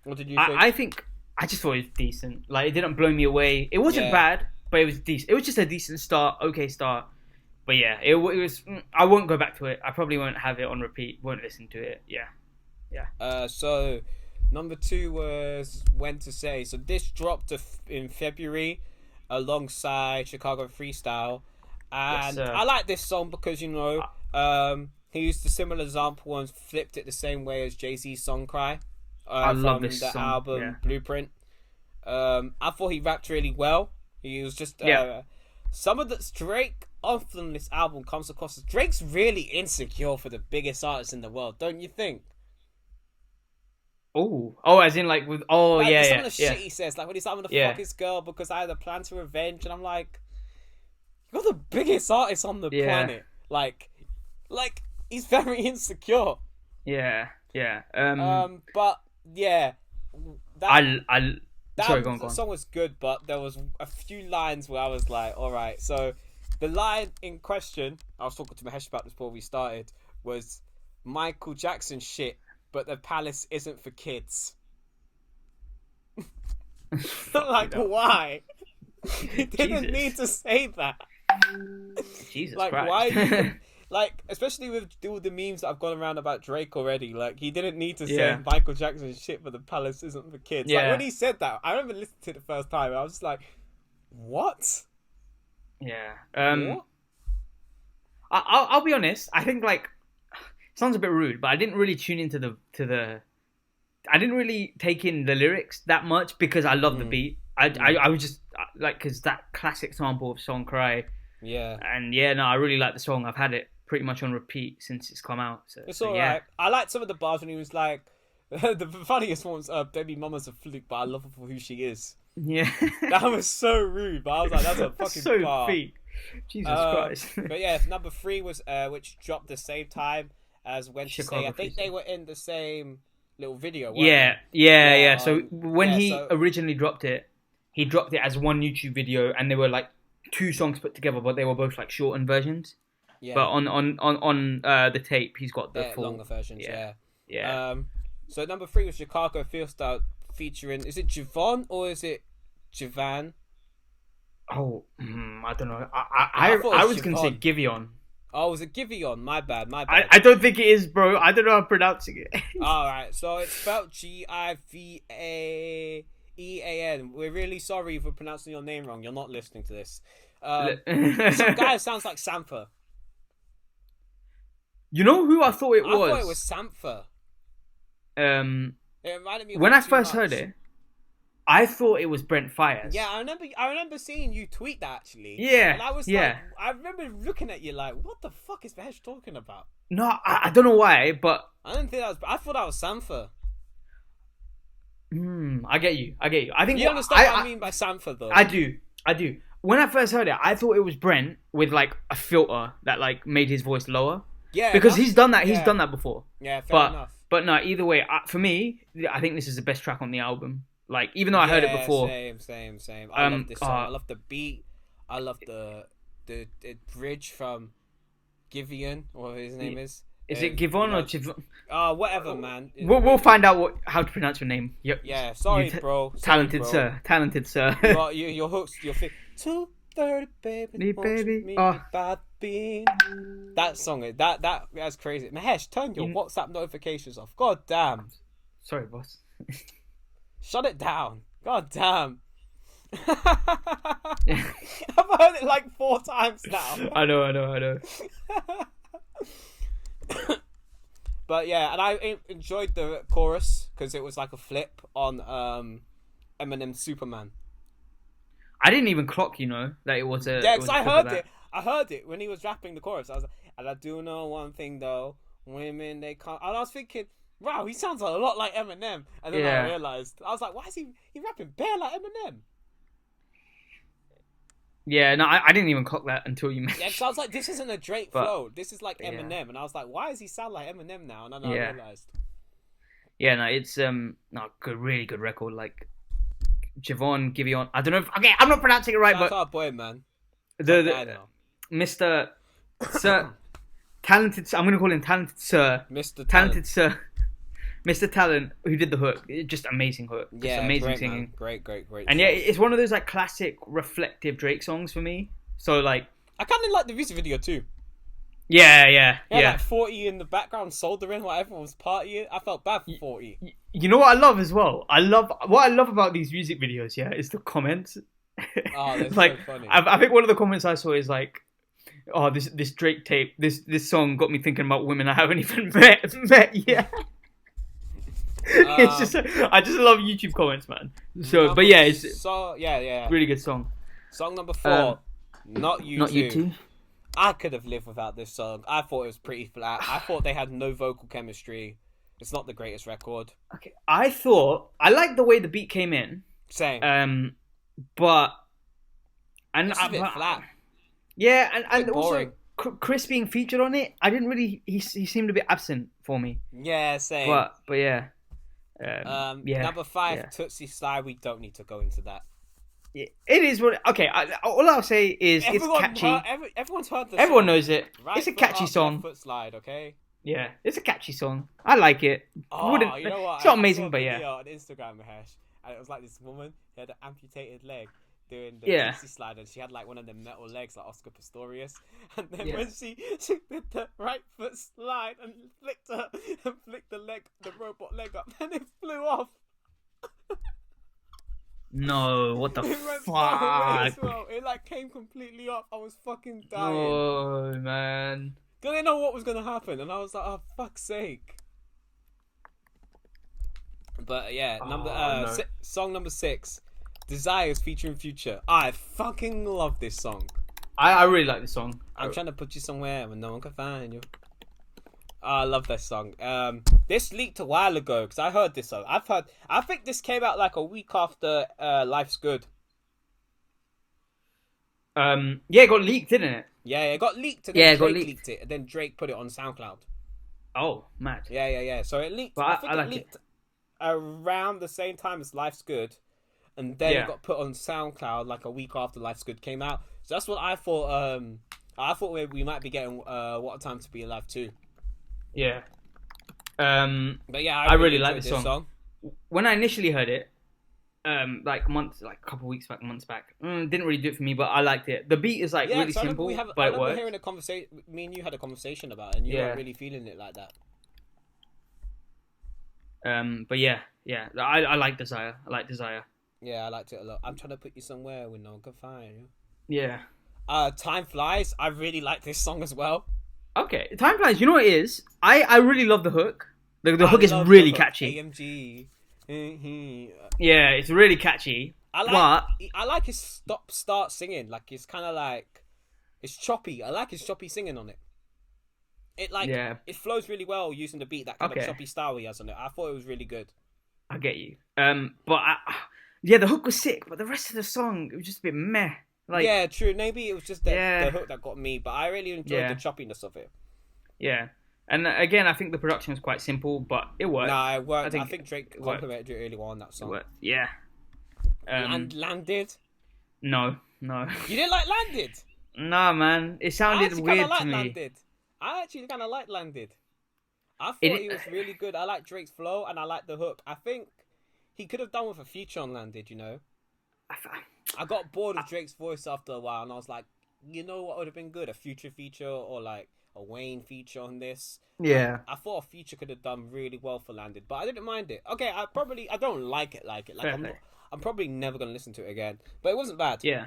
What did you think? I just thought it was decent. Like, it didn't blow me away. It wasn't bad, but it was decent. It was just a decent start, okay start. But yeah, it was. I won't go back to it. I probably won't have it on repeat. Won't listen to it. Yeah. So number 2 was When to Say. So this dropped in February alongside Chicago Freestyle, and I like this song because he used a similar example and flipped it the same way as Jay-Z's Song Cry. I love this the song. album Blueprint. I thought he rapped really well. He was just some of the Drake often this album comes across as Drake's really insecure for the biggest artist in the world, don't you think? As in like with some of the shit he says, like when he's like, "I'm gonna fuck his girl because I had a plan to revenge," and I'm like, "You're the biggest artist on the planet." Like he's very insecure. Yeah. But yeah, the song was good, but there was a few lines where I was like, all right. So the line in question, I was talking to Mahesh about this before we started, was Michael Jackson shit, but the palace isn't for kids. Like, why? He didn't need to say that. Jesus like, Christ. Why? Like, especially with all the memes that have gone around about Drake already, like, he didn't need to say Michael Jackson shit, but the palace isn't for kids. Like, when he said that, I remember listening to it the first time, and I was just like, what? Yeah. What? I'll be honest, I think, like, it sounds a bit rude, but I didn't really tune into the I didn't really take in the lyrics that much because I love the beat. I was just, like, because that classic sample of Song Cry. Yeah. And I really like the song. I've had it pretty much on repeat since it's come out. So, it's alright. I liked some of the bars when he was like, the funniest one was, "Baby mama's a fluke, but I love her for who she is." Yeah. That was so rude, but I was like, that's a fucking bar. Jesus Christ. But yeah, number 3 was which dropped the same time as When to Say. I think they were in the same little video. Yeah. So when he originally dropped it, he dropped it as one YouTube video, and they were like 2 songs put together, but they were both like shortened versions. Yeah. But on the tape, he's got the full longer versions. Yeah. So number 3 was Chicago Feel Style featuring. Is it Javon or is it Javan? Oh, I don't know. I was gonna say Giveon. Oh, was it Giveon? My bad. I don't think it is, bro. I don't know how I'm pronouncing it. Alright, so it's spelled Givean. We're really sorry if we're pronouncing your name wrong. You're not listening to this. Some guy sounds like Sampha. You know who I thought it was? I thought it was Sampha. It reminded me of when I first heard it, I thought it was Brent Fires. Yeah, I remember seeing you tweet that actually. Yeah. And I was like, I remember looking at you like, what the fuck is Mahesh talking about? No, I don't know why, but I didn't think that was. I thought that was Sampha. I get you. I think you understand what I mean by Sampha, though. I do. When I first heard it, I thought it was Brent with like a filter that like made his voice lower. Yeah, because he's done that. He's done that before. Yeah, fair enough. But no, either way, for me, I think this is the best track on the album. Like, even though I heard it before. Same. I love this song. I love the beat. I love the bridge from Giveon, or his name is. Is it Givon or Givon? Whatever, man. We'll find out how to pronounce your name. Yeah, sorry, bro. Talented sir. Your hooks, your 2:30, baby. Baby. That song, that's crazy. Mahesh, turn your WhatsApp notifications off. God damn. Sorry, boss. Shut it down. God damn. I've heard it like 4 times now. I know. But yeah, and I enjoyed the chorus because it was like a flip on Eminem's Superman. I didn't even clock, that it was a. Yeah, because I heard it. I heard it when he was rapping the chorus. I was like, and I do know one thing though, women they can't. And I was thinking, wow, he sounds a lot like Eminem. And then I realized, I was like, why is he rapping bare like Eminem? Yeah, no, I didn't even clock that until you mentioned. Yeah, because I was like, this isn't a Drake flow. This is like Eminem, and I was like, why does he sound like Eminem now? And then I realized. Yeah, no, it's really good record. Like Javon, Giveon. I don't know. I'm not pronouncing it right, That's but our boy, man. Mr. Sir, talented. I'm gonna call him Talented Sir. Mr. Talented Sir. Mr. Talent, who did the hook, just amazing hook, just amazing great, singing, man. Great. And yeah, it's one of those like classic reflective Drake songs for me. So like, I kind of like the music video too. Yeah. Like 40 in the background soldering while everyone was partying. I felt bad for 40. You know what I love as well? What I love about these music videos. Yeah, is the comments. Oh, that's like, so funny. I think one of the comments I saw is like, "Oh, this Drake tape, this song got me thinking about women I haven't even met yet." It's just I just love YouTube comments, man. So, but yeah, it's really good song. Song number 4, Not You Too. I could have lived without this song. I thought it was pretty flat. I thought they had no vocal chemistry. It's not the greatest record. Okay, I liked the way the beat came in. Same. But it's a bit flat. Yeah, and also Chris being featured on it, I didn't really. He seemed a bit absent for me. Yeah, same. But yeah. Number 5, Tootsie Slide. We don't need to go into that. Yeah, it is what. Okay, all I'll say is it's catchy. Everyone's heard the Everyone song. Knows it. Right, it's a catchy song. Foot slide, okay. Yeah, it's a catchy song. I like it. Oh, you know what? It's not amazing, but yeah. On Instagram, Mahesh, and it was like this woman who had an amputated leg doing the Tootsie Slide, and she had like one of the metal legs like Oscar Pistorius, and then when she did the right foot slide and flicked the robot leg up, and it flew off. No, what the fuck? Well. It like came completely off. I was fucking dying. Oh man. Cause I didn't know what was gonna happen, and I was like, "Oh fuck's sake!" But yeah, song number 6, Desires featuring Future. I fucking love this song. I really like this song. I'm trying to put you somewhere where no one can find you. I love this song. This leaked a while ago because I heard this song. I think this came out like a week after Life's Good. Yeah, it got leaked, didn't it? Yeah, it got leaked. And then Yeah, it got Drake leaked. leaked it, and then Drake put it on SoundCloud. Oh, mad. Yeah. So it leaked. But I think I it like leaked around the same time as Life's Good, and then Yeah. it got put on SoundCloud like a week after Life's Good came out. So that's what I thought. I thought we might be getting What a Time to Be Alive too. Yeah. But yeah, I really like enjoyed this song. When I initially heard it, like a couple weeks back, months back, didn't really do it for me, but I liked it. The beat is like really simple, but it works. Hearing a conversation, me and you had a conversation about it, and you weren't really feeling it like that. But yeah, I like Desire. Yeah, I liked it a lot. I'm trying to put you somewhere where no one can find you. Yeah. Time Flies. I really like this song as well. Okay, Time Flies. You know what it is? I really love the hook. The hook is really catchy. AMG. Yeah, it's really catchy. I like his start singing. Like it's kind of like it's choppy. I like his choppy singing on it. It flows really well using the beat, that kind of choppy style he has on it. I thought it was really good. I get you. But the hook was sick, but the rest of the song it was just a bit meh. Like, yeah, true. Maybe it was just the hook that got me, but I really enjoyed the choppiness of it. Yeah. And again, I think the production was quite simple, but it worked. Nah, it worked. I think Drake complimented it really well on that song. Yeah. And Landed? No. You didn't like Landed? Nah, man. It sounded weird to me. Landed. I actually kind of liked Landed. I thought he was really good. I like Drake's flow, and I like the hook. I think he could have done with a feature on Landed, you know? I got bored of Drake's voice after a while, and I was like, you know what would have been good? A Future feature or like a Wayne feature on this. Yeah. I thought a feature could have done really well for Landed, but I didn't mind it. Okay, I don't like it. Like I'm probably never gonna listen to it again, but it wasn't bad. Yeah.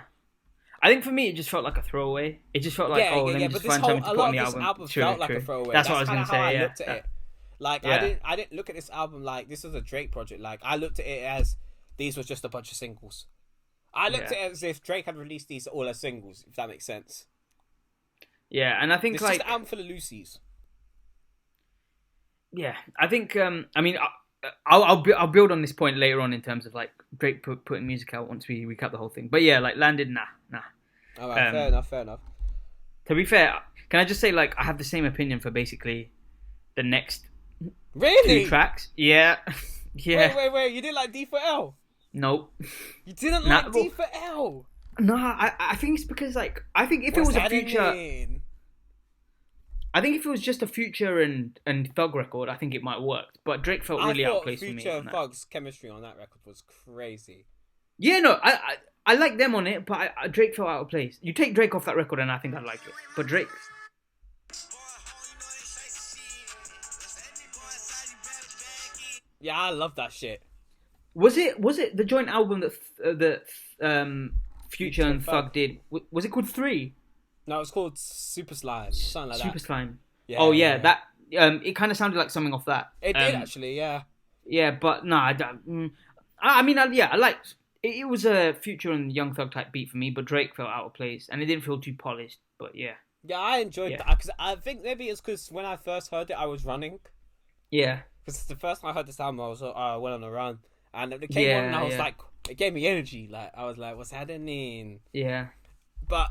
I think for me, it just felt like a throwaway. It just felt like, let me just find something to put on the album. A lot of this album felt like a throwaway. That's what I was gonna say. I looked at it. Like I didn't look at this album like this was a Drake project. Like I looked at it as these were just a bunch of singles. I looked at it as if Drake had released these all as singles, if that makes sense. Yeah, and I think it's just an album full of Lucy's. Yeah, I think. I mean, I'll build on this point later on in terms of like Drake putting music out once we recap the whole thing. But yeah, like Landed, nah. All right, fair enough. To be fair, can I just say like I have the same opinion for basically the next two tracks? Yeah, yeah. Wait! You didn't like D for L? Nope. You didn't like D for L? No, I think it's because like I think if it was a Future. I think if it was just a Future and Thug record, I think it might work. But Drake felt really outplaced for me. Future and Thug's chemistry on that record was crazy. Yeah, no, I like them on it, but Drake felt out of place. You take Drake off that record, and I think I'd like it. But Drake. Yeah, I love that shit. Was it the joint album that Future and Thug did? Was it called 3? No, it was called Super Slime, something like that. Super Slime. Yeah, oh yeah, that it kind of sounded like something off that. It did actually, yeah. Yeah, but no, I don't. I mean, I liked. It was a Future and Young Thug type beat for me, but Drake felt out of place, and it didn't feel too polished. But yeah. Yeah, I enjoyed that because I think maybe it's because when I first heard it, I was running. Yeah. Because the first time I heard this album, I went on a run, and it came on, and I was like, it gave me energy. Like I was like, what's happening? Yeah. But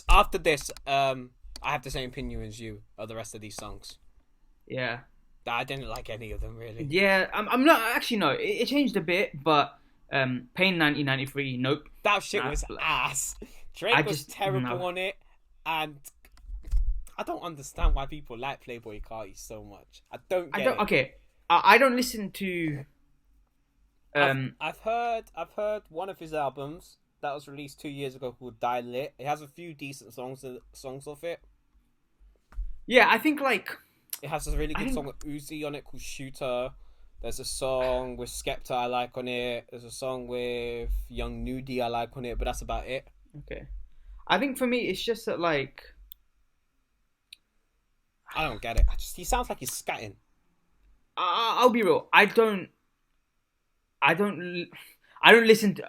after this, I have the same opinion as you of the rest of these songs. Yeah. I didn't like any of them really. Yeah, I'm not actually no. It changed a bit, but Pain 1993, nope. That shit was ass. Drake was terrible on it, and I don't understand why people like Playboi Carti so much. I don't get it. Okay, I don't listen to. I've heard one of his albums that was released 2 years ago called Die Lit. It has a few decent songs off it. Yeah, I think like it has a really good song with Uzi on it called Shooter. There's a song with Skepta I like on it. There's a song with Young Nudie I like on it, but that's about it. Okay, I think for me it's just that like I don't get it. He sounds like he's scatting. I'll be real. I don't listen to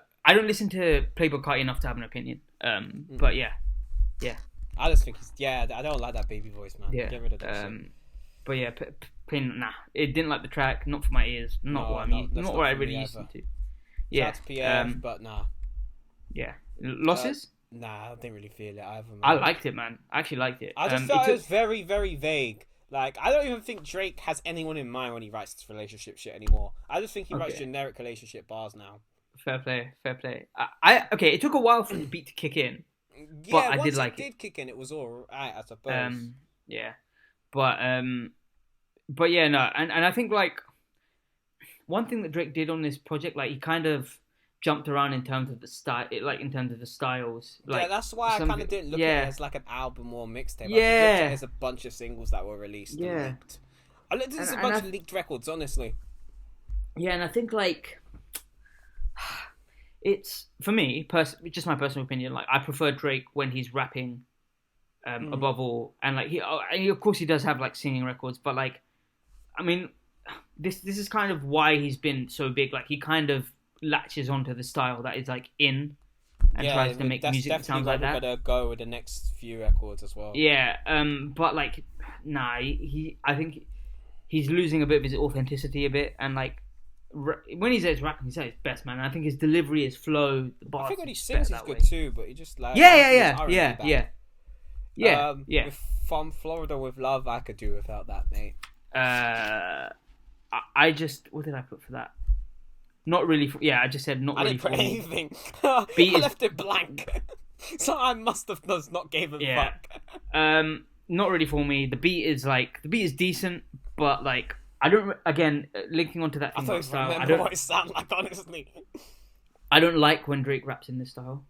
Playboi Carti enough to have an opinion. But yeah. I just think I don't like that baby voice, man. Yeah. Get rid of that shit. But yeah, Pin, nah. It didn't like the track, not for my ears, not what I really used to. Yeah. Shout out to PF, but nah. Yeah. Losses? Nah, I didn't really feel it either, man. I liked it, man. I actually liked it. I just felt it was very, very vague. Like, I don't even think Drake has anyone in mind when he writes this relationship shit anymore. I just think he writes generic relationship bars now. Fair play. Okay, it took a while for the beat to kick in. Yeah, but I once did like it did kick in, it was all right, I suppose. Yeah, but yeah, no, and I think like one thing that Drake did on this project, like he kind of jumped around in terms of the style, in terms of the styles. Like, yeah, that's why I kind of didn't look at it as like an album or mixtape. Yeah, I just looked at it as a bunch of singles that were released. Yeah, and leaked. I looked at it as a bunch of leaked records, honestly. Yeah, and I think like it's for me, just my personal opinion. Like I prefer Drake when he's rapping, above all, and like he of course he does have like singing records, but like, I mean, this is kind of why he's been so big. Like he kind of latches onto the style that is like in and tries to make music that sounds like that. That's definitely gonna go with the next few records as well. Yeah, but like, nah, I think he's losing a bit of his authenticity a bit, and like when he's rapping, he's at his best, man. And I think his delivery, his flow, the bars. I think when he sings, he's good too, but he just like yeah. From Florida with Love, I could do without that, mate. I just, what did I put for that? Not really. I just said not really. I didn't put anything. I left it blank. So I must have not gave a fuck. Not really for me. The beat is decent, but like I don't. Again, linking onto that thing about style, I don't what it sounds like, honestly. I don't like when Drake raps in this style.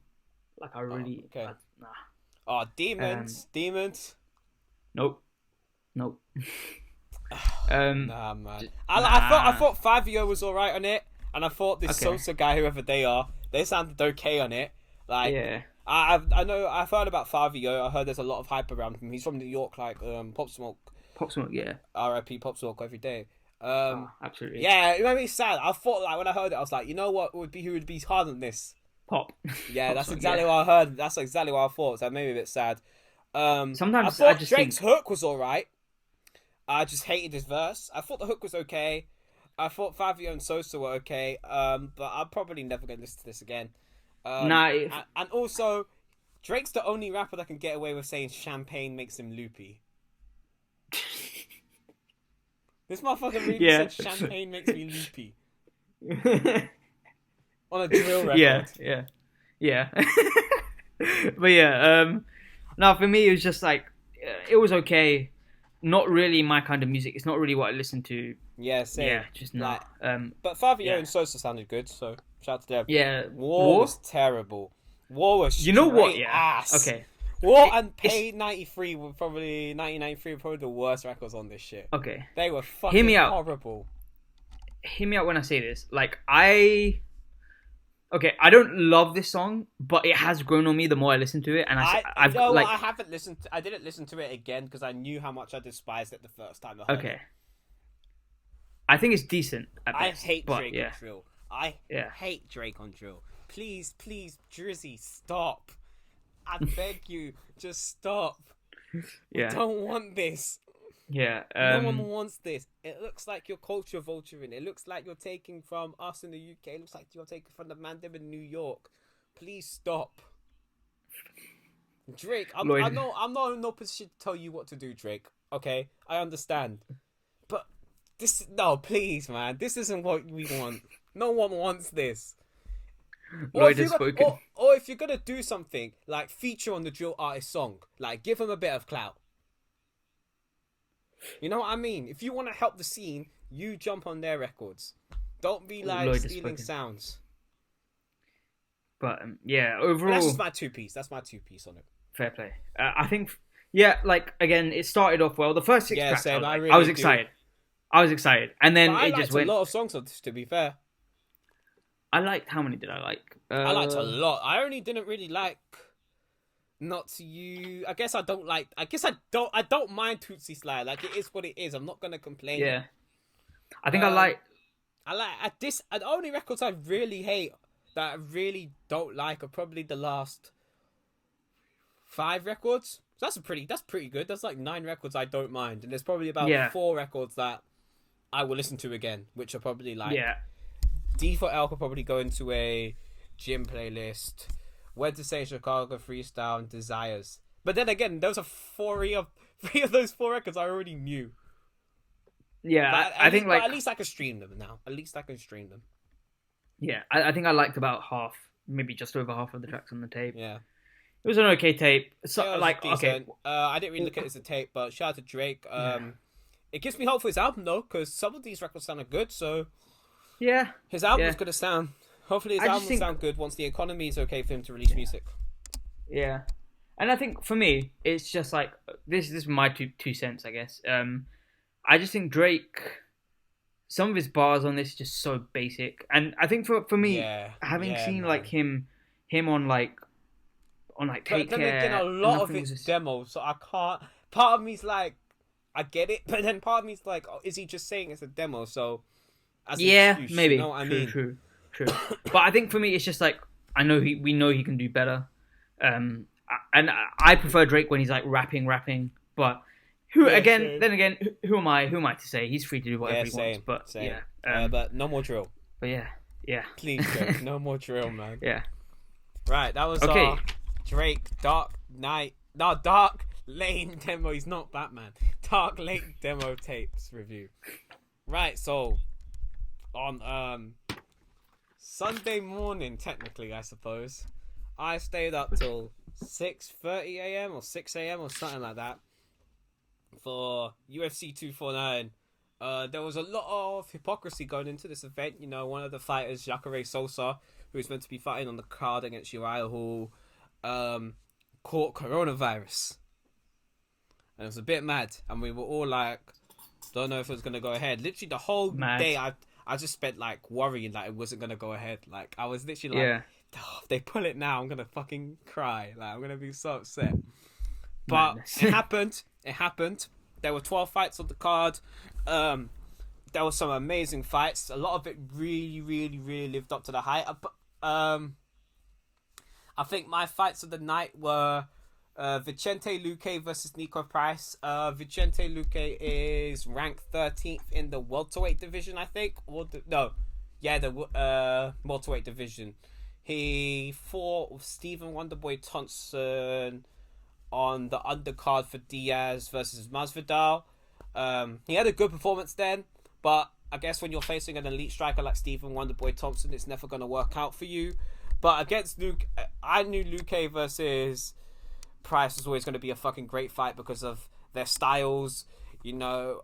Like I really. Okay. Nah. Oh, demons. Nope. Nah, man. I thought 5 was alright on it. And I thought this Sosa guy, whoever they are, they sounded okay on it. Like, yeah. I know, I've heard about 5 I heard there's a lot of hype around him. He's from New York, like Pop Smoke. Pop Smoke, yeah. R.I.P. Pop Smoke every day. Absolutely. Yeah, it made me sad. I thought, like, when I heard it, I was like, you know what who would be hard on this? Pop. Yeah, Pop that's Smoke, exactly what I heard. That's exactly what I thought. So that made me a bit sad. Sometimes I thought Drake's hook was alright. I just hated his verse. I thought the hook was okay. I thought Fabio and Sosa were okay, but I'm probably never going to listen to this again. And also, Drake's the only rapper that can get away with saying champagne makes him loopy. This motherfucker really said champagne makes me loopy. On a drill record. Yeah. But yeah, no, for me it was just like, it was okay. Not really my kind of music. It's not really what I listen to. Yeah, same. Yeah, just not. But Fabio and Sosa sounded good, so shout out to them. Yeah. War was terrible. War was ass. Okay. War and Pay 93 were probably 1993 were probably the worst records on this shit. Okay. They were fucking horrible. Hear me out when I say this. Like I don't love this song, but it has grown on me the more I listen to it, and I didn't listen to it again because I knew how much I despised it the first time I heard it. I think it's decent. I hate Drake on drill. I hate Drake on drill. Please, Drizzy, stop. I beg you, just stop. Yeah. I don't want this. Yeah. No one wants this. It looks like you're culture vulturing. It looks like you're taking from us in the UK. It looks like you're taking from the man them in New York. Please stop. Drake, I'm not in no position to tell you what to do, Drake. Okay? I understand. But please, man. This isn't what we want. No one wants this. Lloyd has spoken. Or if you're gonna do something, like feature on the drill artist song, like give him a bit of clout. You know what I mean? If you want to help the scene, you jump on their records. Don't be like Lloyd stealing sounds. But overall, that's just my two piece. That's my two piece on it. Fair play. I think, like again, it started off well. The first 6 tracks, I was excited. And then it just went. I liked a lot of songs on this, to be fair. I liked, how many did I like? I liked a lot. I only didn't really like Not To You. I don't mind Tootsie Slide. Like, it is what it is. I'm not gonna complain. Yeah. I think the only records I really hate that I really don't like are probably the last 5 records. So that's pretty good. That's like 9 records I don't mind. And there's probably about 4 records that I will listen to again, which are probably like D for L could probably go into a gym playlist. Where to Say, Chicago Freestyle, and Desires. But then again, those are three of those 4 records I already knew. Yeah, I think like at least I can stream them now. At least I can stream them. Yeah, I think I liked about half, maybe just over half of the tracks on the tape. Yeah, it was an okay tape. So yeah, like decent. okay, I didn't really look at it as a tape, but shout out to Drake. It gives me hope for his album though, because some of these records sounded good. So yeah, his album's gonna sound. Hopefully, his album will sound good once the economy is okay for him to release music. Yeah, and I think for me, it's just like this is my two cents, I guess. I just think Drake, some of his bars on this are just so basic, and I think for me, having seen like him on Take Care. But then again, a lot of it's demos, so I can't. Part of me's like, I get it, but then part of me's like, oh, is he just saying it's a demo? So maybe. You know what I mean? True. But I think for me, it's just like we know he can do better. And I prefer Drake when he's like rapping, but. Who am I to say? He's free to do whatever he wants. But same. But no more drill. But yeah. Please, Drake, no more drill, man. Yeah. Right, that was Drake Dark Lane demo. He's not Batman. Dark Lane demo tapes review. Right, so on Sunday morning, technically, I suppose, I stayed up till 6:30 a.m. or 6 a.m. or something like that. For UFC 249, there was a lot of hypocrisy going into this event. You know, one of the fighters, Jacare Sosa, who was meant to be fighting on the card against Uriah Hall, caught coronavirus. And it was a bit mad. And we were all like, don't know if it was going to go ahead. Literally the whole day, I just spent like worrying that it wasn't going to go ahead. Like, I was literally like, oh, if they pull it now, I'm going to fucking cry. Like, I'm going to be so upset. But it happened. It happened. There were 12 fights on the card. There were some amazing fights. A lot of it really, really, really lived up to the hype. I think my fights of the night were Vicente Luque versus Nico Price. Vicente Luque is ranked 13th in the welterweight division, I think. The welterweight division. He fought with Stephen Wonderboy Thompson on the undercard for Diaz versus Masvidal. He had a good performance then, but I guess when you're facing an elite striker like Stephen Wonderboy Thompson, it's never going to work out for you. But against Luke, I knew Luque versus Price was always going to be a fucking great fight because of their styles. You know,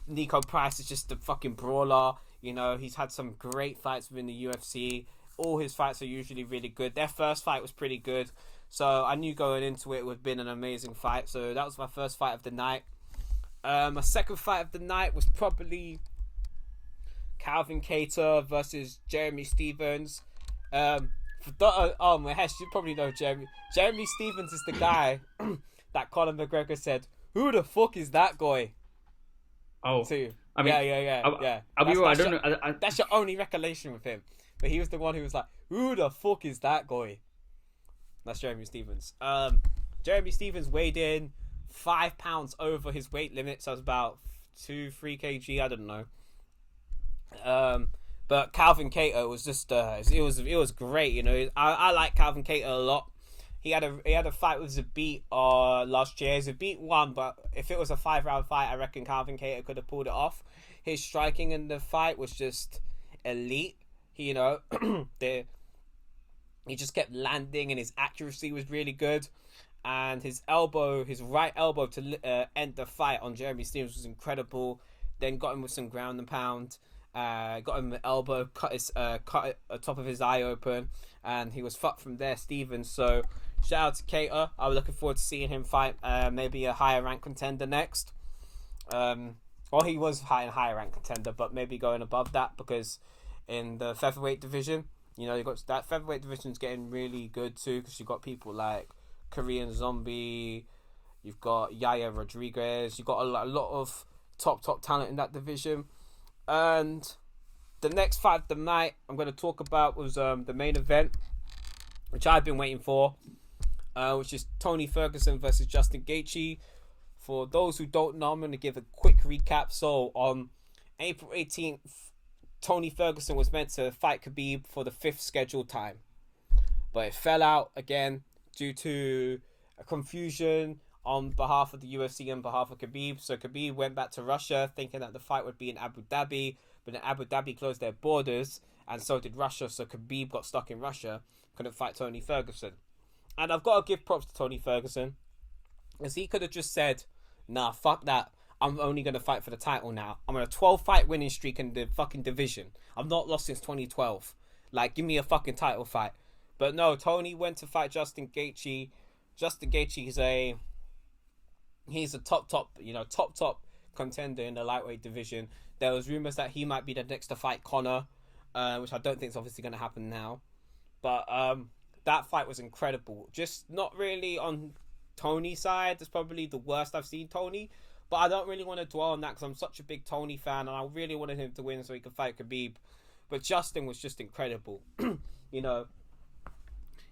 Nico Price is just a fucking brawler. You know, he's had some great fights within the UFC. All his fights are usually really good. Their first fight was pretty good. So I knew going into it would have been an amazing fight. So that was my first fight of the night. My second fight of the night was probably Calvin Kattar versus Jeremy Stephens. Mahesh, you probably know Jeremy. Jeremy Stephens is the guy that Conor McGregor said, "Who the fuck is that guy?" Oh, to you. I mean, yeah. I'll be real. I don't know. That's your only recollection with him. But he was the one who was like, "Who the fuck is that guy?" That's Jeremy Stephens. Jeremy Stephens weighed in 5 pounds over his weight limit, so it's about 2-3 kg. I don't know. But Calvin Kattar was just it was great. You know, I like Calvin Kattar a lot. He had a fight with Zabit last year. Zabit won, but if it was a 5-round fight, I reckon Calvin Kattar could have pulled it off. His striking in the fight was just elite. You know, he just kept landing, and his accuracy was really good. And his right elbow to end the fight on Jeremy Stephens was incredible. Then got him with some ground and pound. Got him with the elbow, cut the top of his eye open, and he was fucked from there, Stephens. So shout out to Kattar. I'm looking forward to seeing him fight maybe a higher rank contender next. Well, he was higher rank contender, but maybe going above that, because in the featherweight division, you know, you got that featherweight division's getting really good too, because you got people like Korean Zombie, you've got Yaya Rodriguez, you've got a lot of top talent in that division. And the next fight of the night I'm going to talk about was the main event, which I've been waiting for, which is Tony Ferguson versus Justin Gaethje. For those who don't know, I'm going to give a quick recap. So on April 18th, Tony Ferguson was meant to fight Khabib for the 5th scheduled time. but it fell out again due to a confusion on behalf of the UFC and behalf of Khabib. So Khabib went back to Russia thinking that the fight would be in Abu Dhabi, but then Abu Dhabi closed their borders, and so did Russia. So Khabib got stuck in Russia, couldn't fight Tony Ferguson. And I've got to give props to Tony Ferguson, because he could have just said, nah, fuck that. I'm only going to fight for the title now. I'm on a 12-fight winning streak in the fucking division. I've not lost since 2012. Like, give me a fucking title fight. But no, Tony went to fight Justin Gaethje. Justin Gaethje, he's a top contender in the lightweight division. There was rumors that he might be the next to fight Conor, which I don't think is obviously going to happen now. But that fight was incredible. Just not really on Tony's side. It's probably the worst I've seen Tony. But I don't really want to dwell on that because I'm such a big Tony fan, and I really wanted him to win so he could fight Khabib. But Justin was just incredible. You know,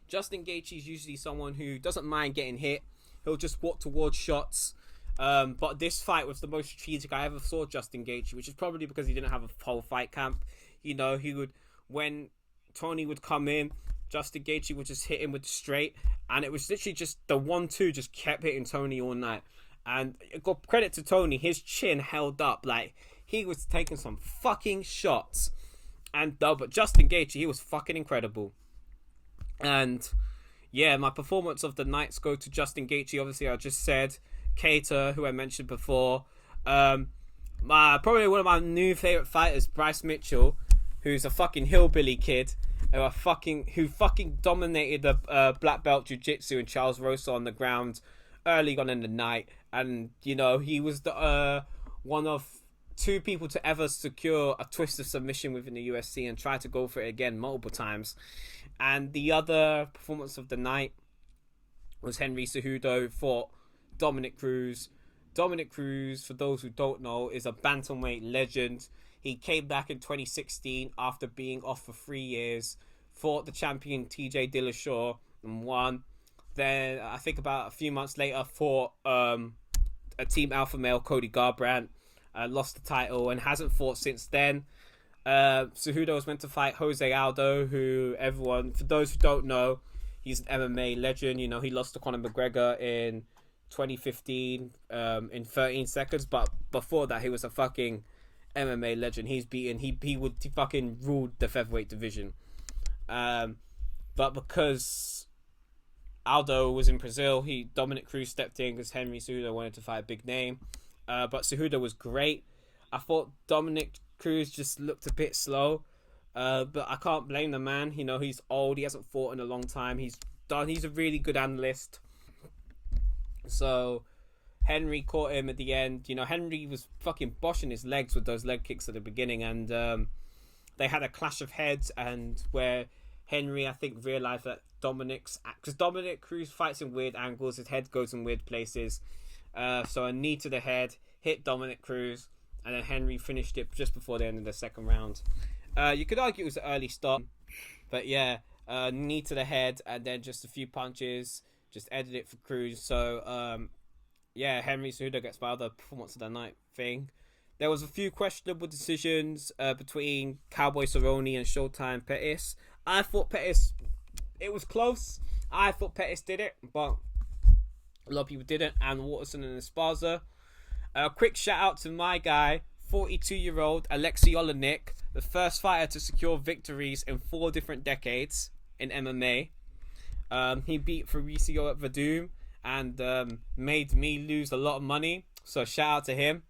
Justin Gaethje is usually someone who doesn't mind getting hit. He'll just walk towards shots. But this fight was the most strategic I ever saw Justin Gaethje, which is probably because he didn't have a whole fight camp. You know, when Tony would come in, Justin Gaethje would just hit him with the straight, and it was literally just the 1-2 just kept hitting Tony all night. And got credit to Tony, his chin held up, like he was taking some fucking shots. And but Justin Gaethje, he was fucking incredible. And yeah, my performance of the nights go to Justin Gaethje. Obviously, I just said Cater, who I mentioned before. Probably one of my new favorite fighters, Bryce Mitchell, who's a fucking hillbilly kid, who fucking dominated the black belt jiu-jitsu and Charles Rosa on the ground early on in the night. And you know, he was the one of 2 people to ever secure a twisted submission within the UFC and try to go for it again multiple times. And the other performance of the night was Henry Cejudo fought Dominic Cruz. Dominic Cruz, for those who don't know, is a bantamweight legend. He came back in 2016 after being off for 3 years, fought the champion TJ Dillashaw and won. Then I think about a few months later fought a Team Alpha Male, Cody Garbrandt, lost the title and hasn't fought since then. Cejudo was meant to fight Jose Aldo, who everyone, for those who don't know, he's an MMA legend. You know, he lost to Conor McGregor in 2015 in 13 seconds, but before that he was a fucking MMA legend. He fucking ruled the featherweight division. But because Aldo was in Brazil, Dominic Cruz stepped in because Henry Cejudo wanted to fight a big name. But Cejudo was great. I thought Dominic Cruz just looked a bit slow. But I can't blame the man. You know, he's old. He hasn't fought in a long time. He's a really good analyst. So Henry caught him at the end. You know, Henry was fucking boshing his legs with those leg kicks at the beginning, and they had a clash of heads, and where Henry, I think, realized that because Dominic Cruz fights in weird angles, his head goes in weird places. So a knee to the head hit Dominic Cruz, and then Henry finished it just before the end of the second round. You could argue it was an early start, but yeah, knee to the head, and then just a few punches, just ended it for Cruz. So yeah, Henry Cejudo gets my other performance of the night thing. There was a few questionable decisions between Cowboy Cerrone and Showtime Pettis. I thought Pettis, it was close. I thought Pettis did it, but a lot of people didn't. And Waterson and Esparza. A quick shout out to my guy, 42-year-old Alexei Olenek, the first fighter to secure victories in 4 different decades in MMA. He beat Fabricio at Verdum and made me lose a lot of money. So shout out to him.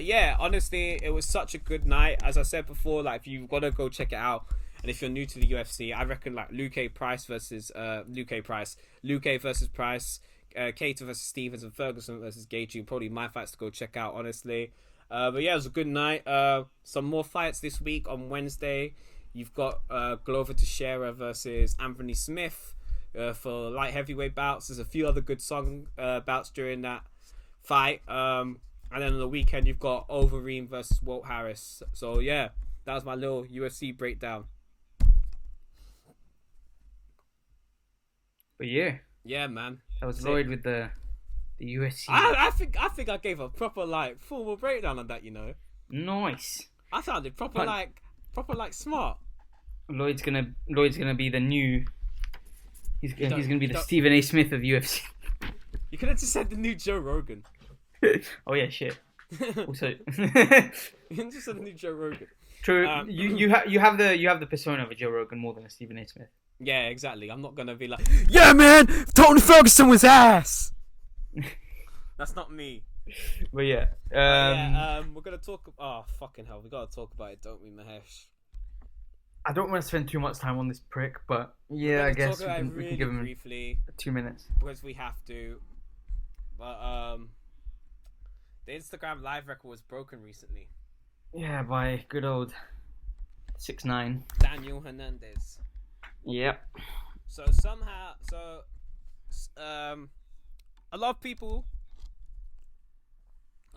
Yeah, honestly, it was such a good night. As I said before, like, if you've got to go check it out, and if you're new to the UFC, I reckon like Luke versus Price, Cater versus Stevens, and Ferguson versus Gaethje, probably my fights to go check out, honestly. But yeah, it was a good night. Some more fights this week on Wednesday. You've got Glover Teixeira versus Anthony Smith for light heavyweight bouts. There's a few other good bouts during that fight. And then on the weekend, you've got Overeem versus Walt Harris. So yeah, that was my little UFC breakdown. But yeah, man, that was Lloyd with the UFC. I think I gave a proper like formal breakdown on that. You know, nice. I sounded proper like smart. Lloyd's gonna be the new He's gonna be the Stephen A. Smith of UFC. You could have just said the new Joe Rogan. Oh yeah, shit. Also, You just said the new Joe Rogan. true. You have the persona of a Joe Rogan more than a Stephen A. Smith. Yeah, exactly. I'm not gonna be like, yeah, man, Tony Ferguson was ass. That's not me. But yeah, we're gonna talk. Oh fucking hell, we gotta talk about it, don't we, Mahesh? I don't want to spend too much time on this prick, but yeah, I guess we can give him briefly 2 minutes because we have to. But the Instagram live record was broken recently. Yeah, by good old 6ix9ine. Daniel Hernandez. Yep. So a lot of people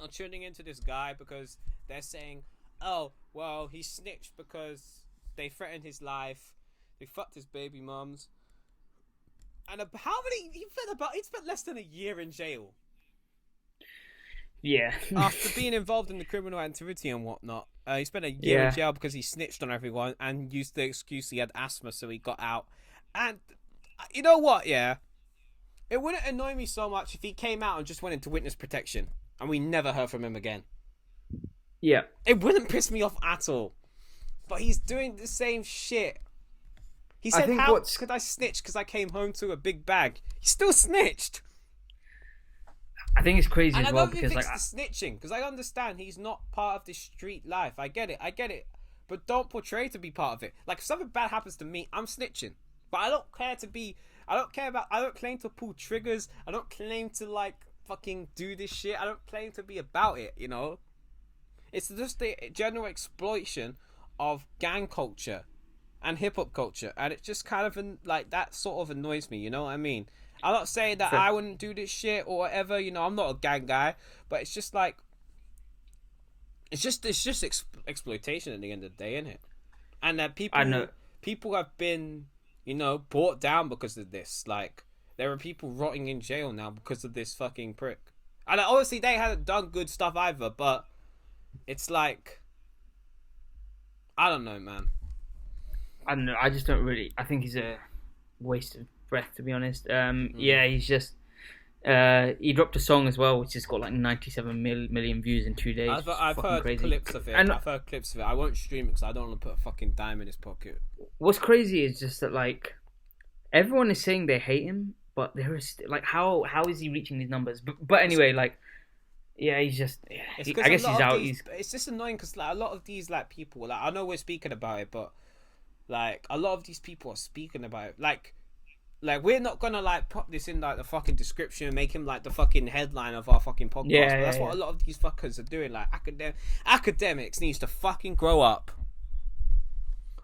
are tuning into this guy because they're saying, oh, well, he snitched because they threatened his life, they fucked his baby mums, and he spent less than a year in jail. Yeah. After being involved in the criminal activity and whatnot, he spent a year in jail because he snitched on everyone and used the excuse he had asthma, so he got out. And you know what? Yeah, it wouldn't annoy me so much if he came out and just went into witness protection and we never heard from him again. Yeah. It wouldn't piss me off at all. But he's doing the same shit. He said, how could I snitch because I came home to a big bag? He still snitched. I think it's crazy and as well because because like the snitching, because I understand he's not part of this street life. I get it. But don't portray to be part of it. Like if something bad happens to me, I'm snitching. But I don't claim to pull triggers. I don't claim to like fucking do this shit. I don't claim to be about it, you know? It's just the general exploitation of gang culture and hip-hop culture, and it just kind of like that sort of annoys me, you know what I mean? I'm not saying that I wouldn't do this shit or whatever, you know, I'm not a gang guy, but it's just like it's just exploitation at the end of the day, isn't it? And that people have been, you know, brought down because of this. Like there are people rotting in jail now because of this fucking prick. And obviously they haven't done good stuff either, but it's like I don't know, man. I don't know. I just don't really. I think he's a waste of breath, to be honest. Yeah, he's just. He dropped a song as well, which has got like 97 million views in 2 days. I've heard crazy. clips of it. I've heard clips of it. I won't stream it because I don't want to put a fucking dime in his pocket. What's crazy is just that like everyone is saying they hate him, but there is like how is he reaching these numbers? But anyway, like. Yeah, he's just. Yeah, I guess he's out. It's just annoying because like a lot of these like people, like I know we're speaking about it, but like a lot of these people are speaking about it. Like we're not gonna like pop this in like the fucking description and make him like the fucking headline of our fucking podcast. Yeah, but that's what a lot of these fuckers are doing. Like academics needs to fucking grow up.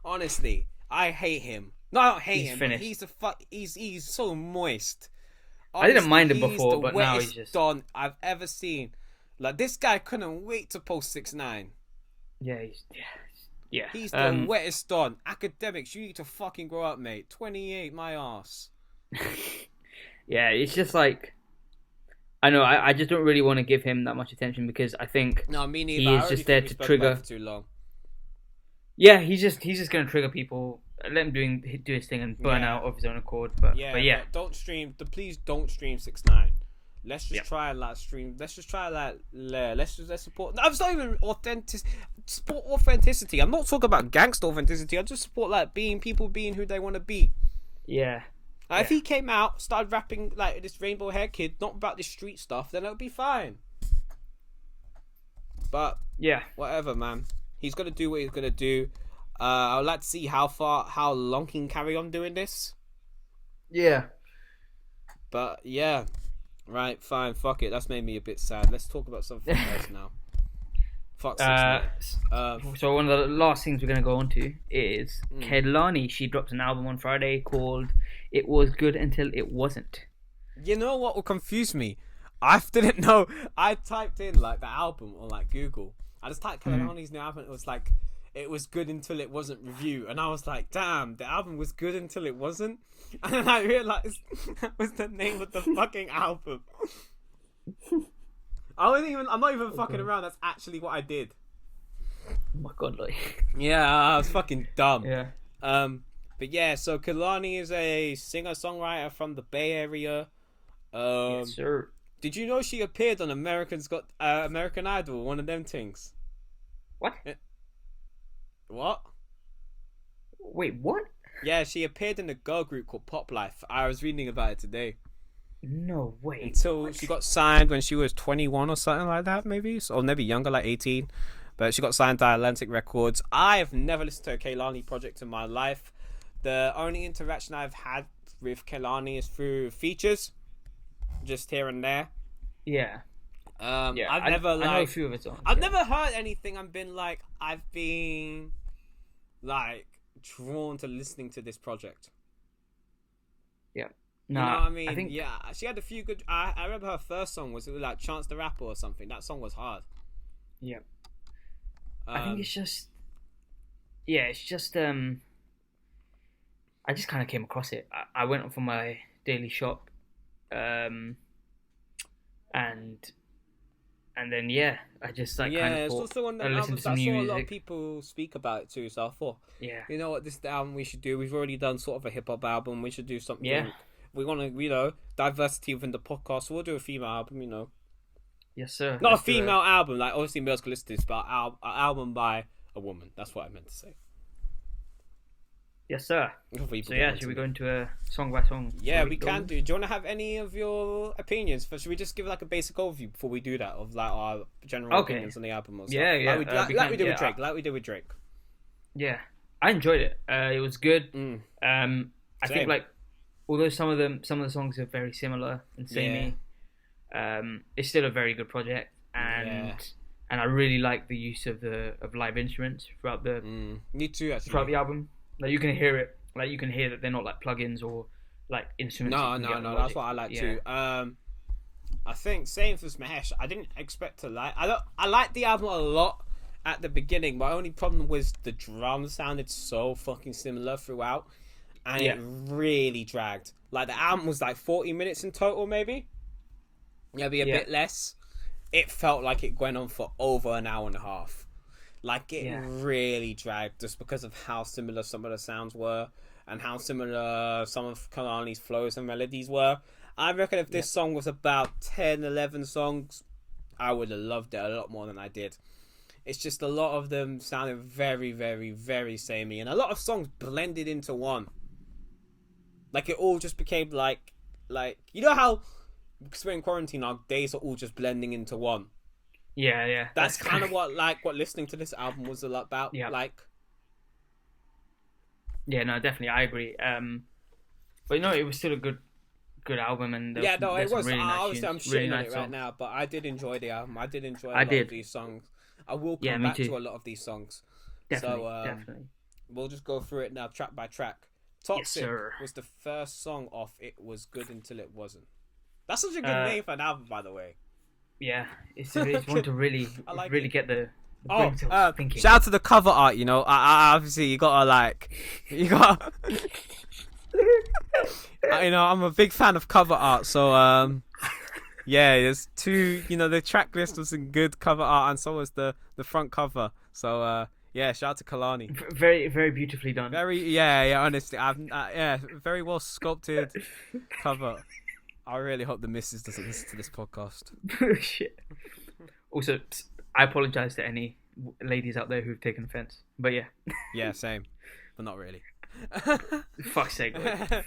Honestly, I hate him. No, I don't hate him. Finished. But he's so moist. Honestly, I didn't mind him before, but now he's just Don I've ever seen. Like this guy couldn't wait to post 6ix9ine. Yeah, He's the wettest Don. Academics, you need to fucking grow up, mate. 28, my ass. Yeah, it's just like I know. I just don't really want to give him that much attention because I think me neither. he is just there to trigger. For too long. Yeah, he's just gonna trigger people. Let him do his thing and burn out of his own accord. But yeah. Don't stream. Please don't stream 6ix9ine. Let's just try and like stream. Let's just try like let's support. No, it's not even support authenticity. I'm not talking about gangster authenticity. I just support like people being who they want to be. Yeah. If he came out, started rapping like this rainbow hair kid, not about this street stuff, then it would be fine. But yeah, whatever, man. He's gonna do what he's gonna do. I'd like to see how long he can carry on doing this. Yeah. But yeah. Right, fine, fuck it. That's made me a bit sad. Let's talk about something else now. Fuck 6ix9ine. So one of the last things we're going to go on to is Kehlani. She dropped an album on Friday called It Was Good Until It Wasn't. You know what will confuse me? I didn't know. I typed in like the album on like Google. I just typed Kehlani's new album. It was like, it was good until it wasn't review. And I was like, damn, the album was good until it wasn't. And then I realised that was the name of the fucking album. I'm not even fucking around. That's actually what I did. Oh my god, like. Yeah, I was fucking dumb. Yeah. But yeah, so Kehlani is a singer-songwriter from the Bay Area. Yes, sir. Did you know she appeared on American Idol, one of them things? What? What? Wait, what? Yeah, she appeared in a girl group called Pop Life. I was reading about it today. No way. Until she got signed when she was 21 or something like that, maybe? Or maybe younger, like 18. But she got signed to Atlantic Records. I have never listened to a Kehlani project in my life. The only interaction I've had with Kehlani is through features. Just here and there. Yeah. I know a few of it. I've never heard anything I've been drawn to listening to this project. Yeah. No, you know what I mean? Yeah, she had a few good... I remember her first song was like Chance the Rapper or something. That song was hard. Yeah. I think it's just... Yeah, it's just... I just kind of came across it. I went up for my daily shop. And then, yeah, I just kind of it's also one that I saw a lot of people speak about it too, so I thought, you know what, this is the album we should do. We've already done sort of a hip-hop album. We should do something. Yeah. We want to, diversity within the podcast, so we'll do a female album, Yes, sir. Not a female album, like, obviously males can listen to this, but an album by a woman. That's what I meant to say. Yes, sir. So yeah, should we go into a song by song? Yeah, we can do. Do you want to have any of your opinions? Should we just give like a basic overview before we do that of like our general opinions on the album? Or stuff? Yeah. Like we did with Drake. Yeah, I enjoyed it. It was good. I think like although some of the songs are very similar and samey, it's still a very good project, and I really like the use of live instruments throughout the. Me too, actually. Throughout the album. Like you can hear it, like you can hear that they're not like plugins or like instruments. No, that's what I like too. I think same for Mahesh. I didn't expect to like. I liked the album a lot at the beginning. My only problem was the drums sounded so fucking similar throughout, and it really dragged. Like the album was like 40 minutes in total, maybe a bit less. It felt like it went on for over an hour and a half. Like, it really dragged just because of how similar some of the sounds were and how similar some of Kehlani's flows and melodies were. I reckon if this song was about 10, 11 songs, I would have loved it a lot more than I did. It's just a lot of them sounded very, very, very samey. And a lot of songs blended into one. Like, it all just became like you know how, because we're in quarantine, our days are all just blending into one. Yeah. That's kind of what listening to this album was a lot about. Yeah. Yeah, no, definitely, I agree. But it was still a good album, and it was. Really nice obviously, I'm shitting on it right now, but I did enjoy the album. I did enjoy a lot of these songs. I will come back to a lot of these songs. Definitely. We'll just go through it now, track by track. Toxic was the first song off It Was Good Until It Wasn't. That's such a good name for an album, by the way. Yeah, it's one to really get the thinking. Shout out to the cover art, I obviously you gotta I'm a big fan of cover art, so there's two, the track list was in good cover art and so was the front cover, so shout out to Kehlani. Very, very beautifully done. Honestly, very well sculpted cover. I really hope the missus doesn't listen to this podcast. Shit. Also, I apologise to any ladies out there who've taken offence. But yeah. Yeah, same. But not really. Fuck's sake.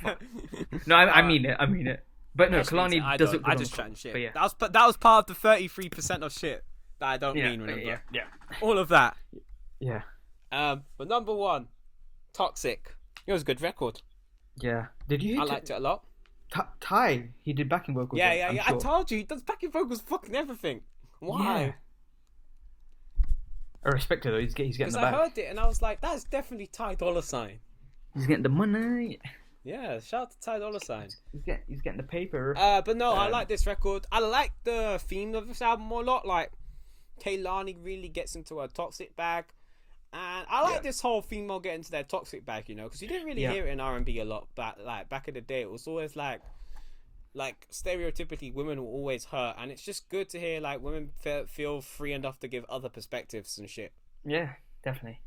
Fuck. No, I mean it. But no, Kehlani does it good. I just chatting shit. But yeah. That was part of the 33% of shit that I don't mean, remember? Yeah. All of that. Yeah. But number one, Toxic. It was a good record. Yeah. Did you? I liked it a lot. Ty, he did backing vocals. Yeah. Sure. I told you, he does backing vocals fucking everything. Why? Yeah. I respect it though, he's getting the back. Because I heard it and I was like, that's definitely Ty Dolla $ign. He's getting the money. Yeah, shout out to Ty Dolla $ign. He's getting the paper. But no, I like this record. I like the theme of this album a lot. Like, Kehlani really gets into her toxic bag. And I like this whole female getting into their toxic bag, because you didn't really hear it in R&B a lot. But like back in the day, it was always like stereotypically women were always hurt, and it's just good to hear like women feel free enough to give other perspectives and shit. Yeah, definitely.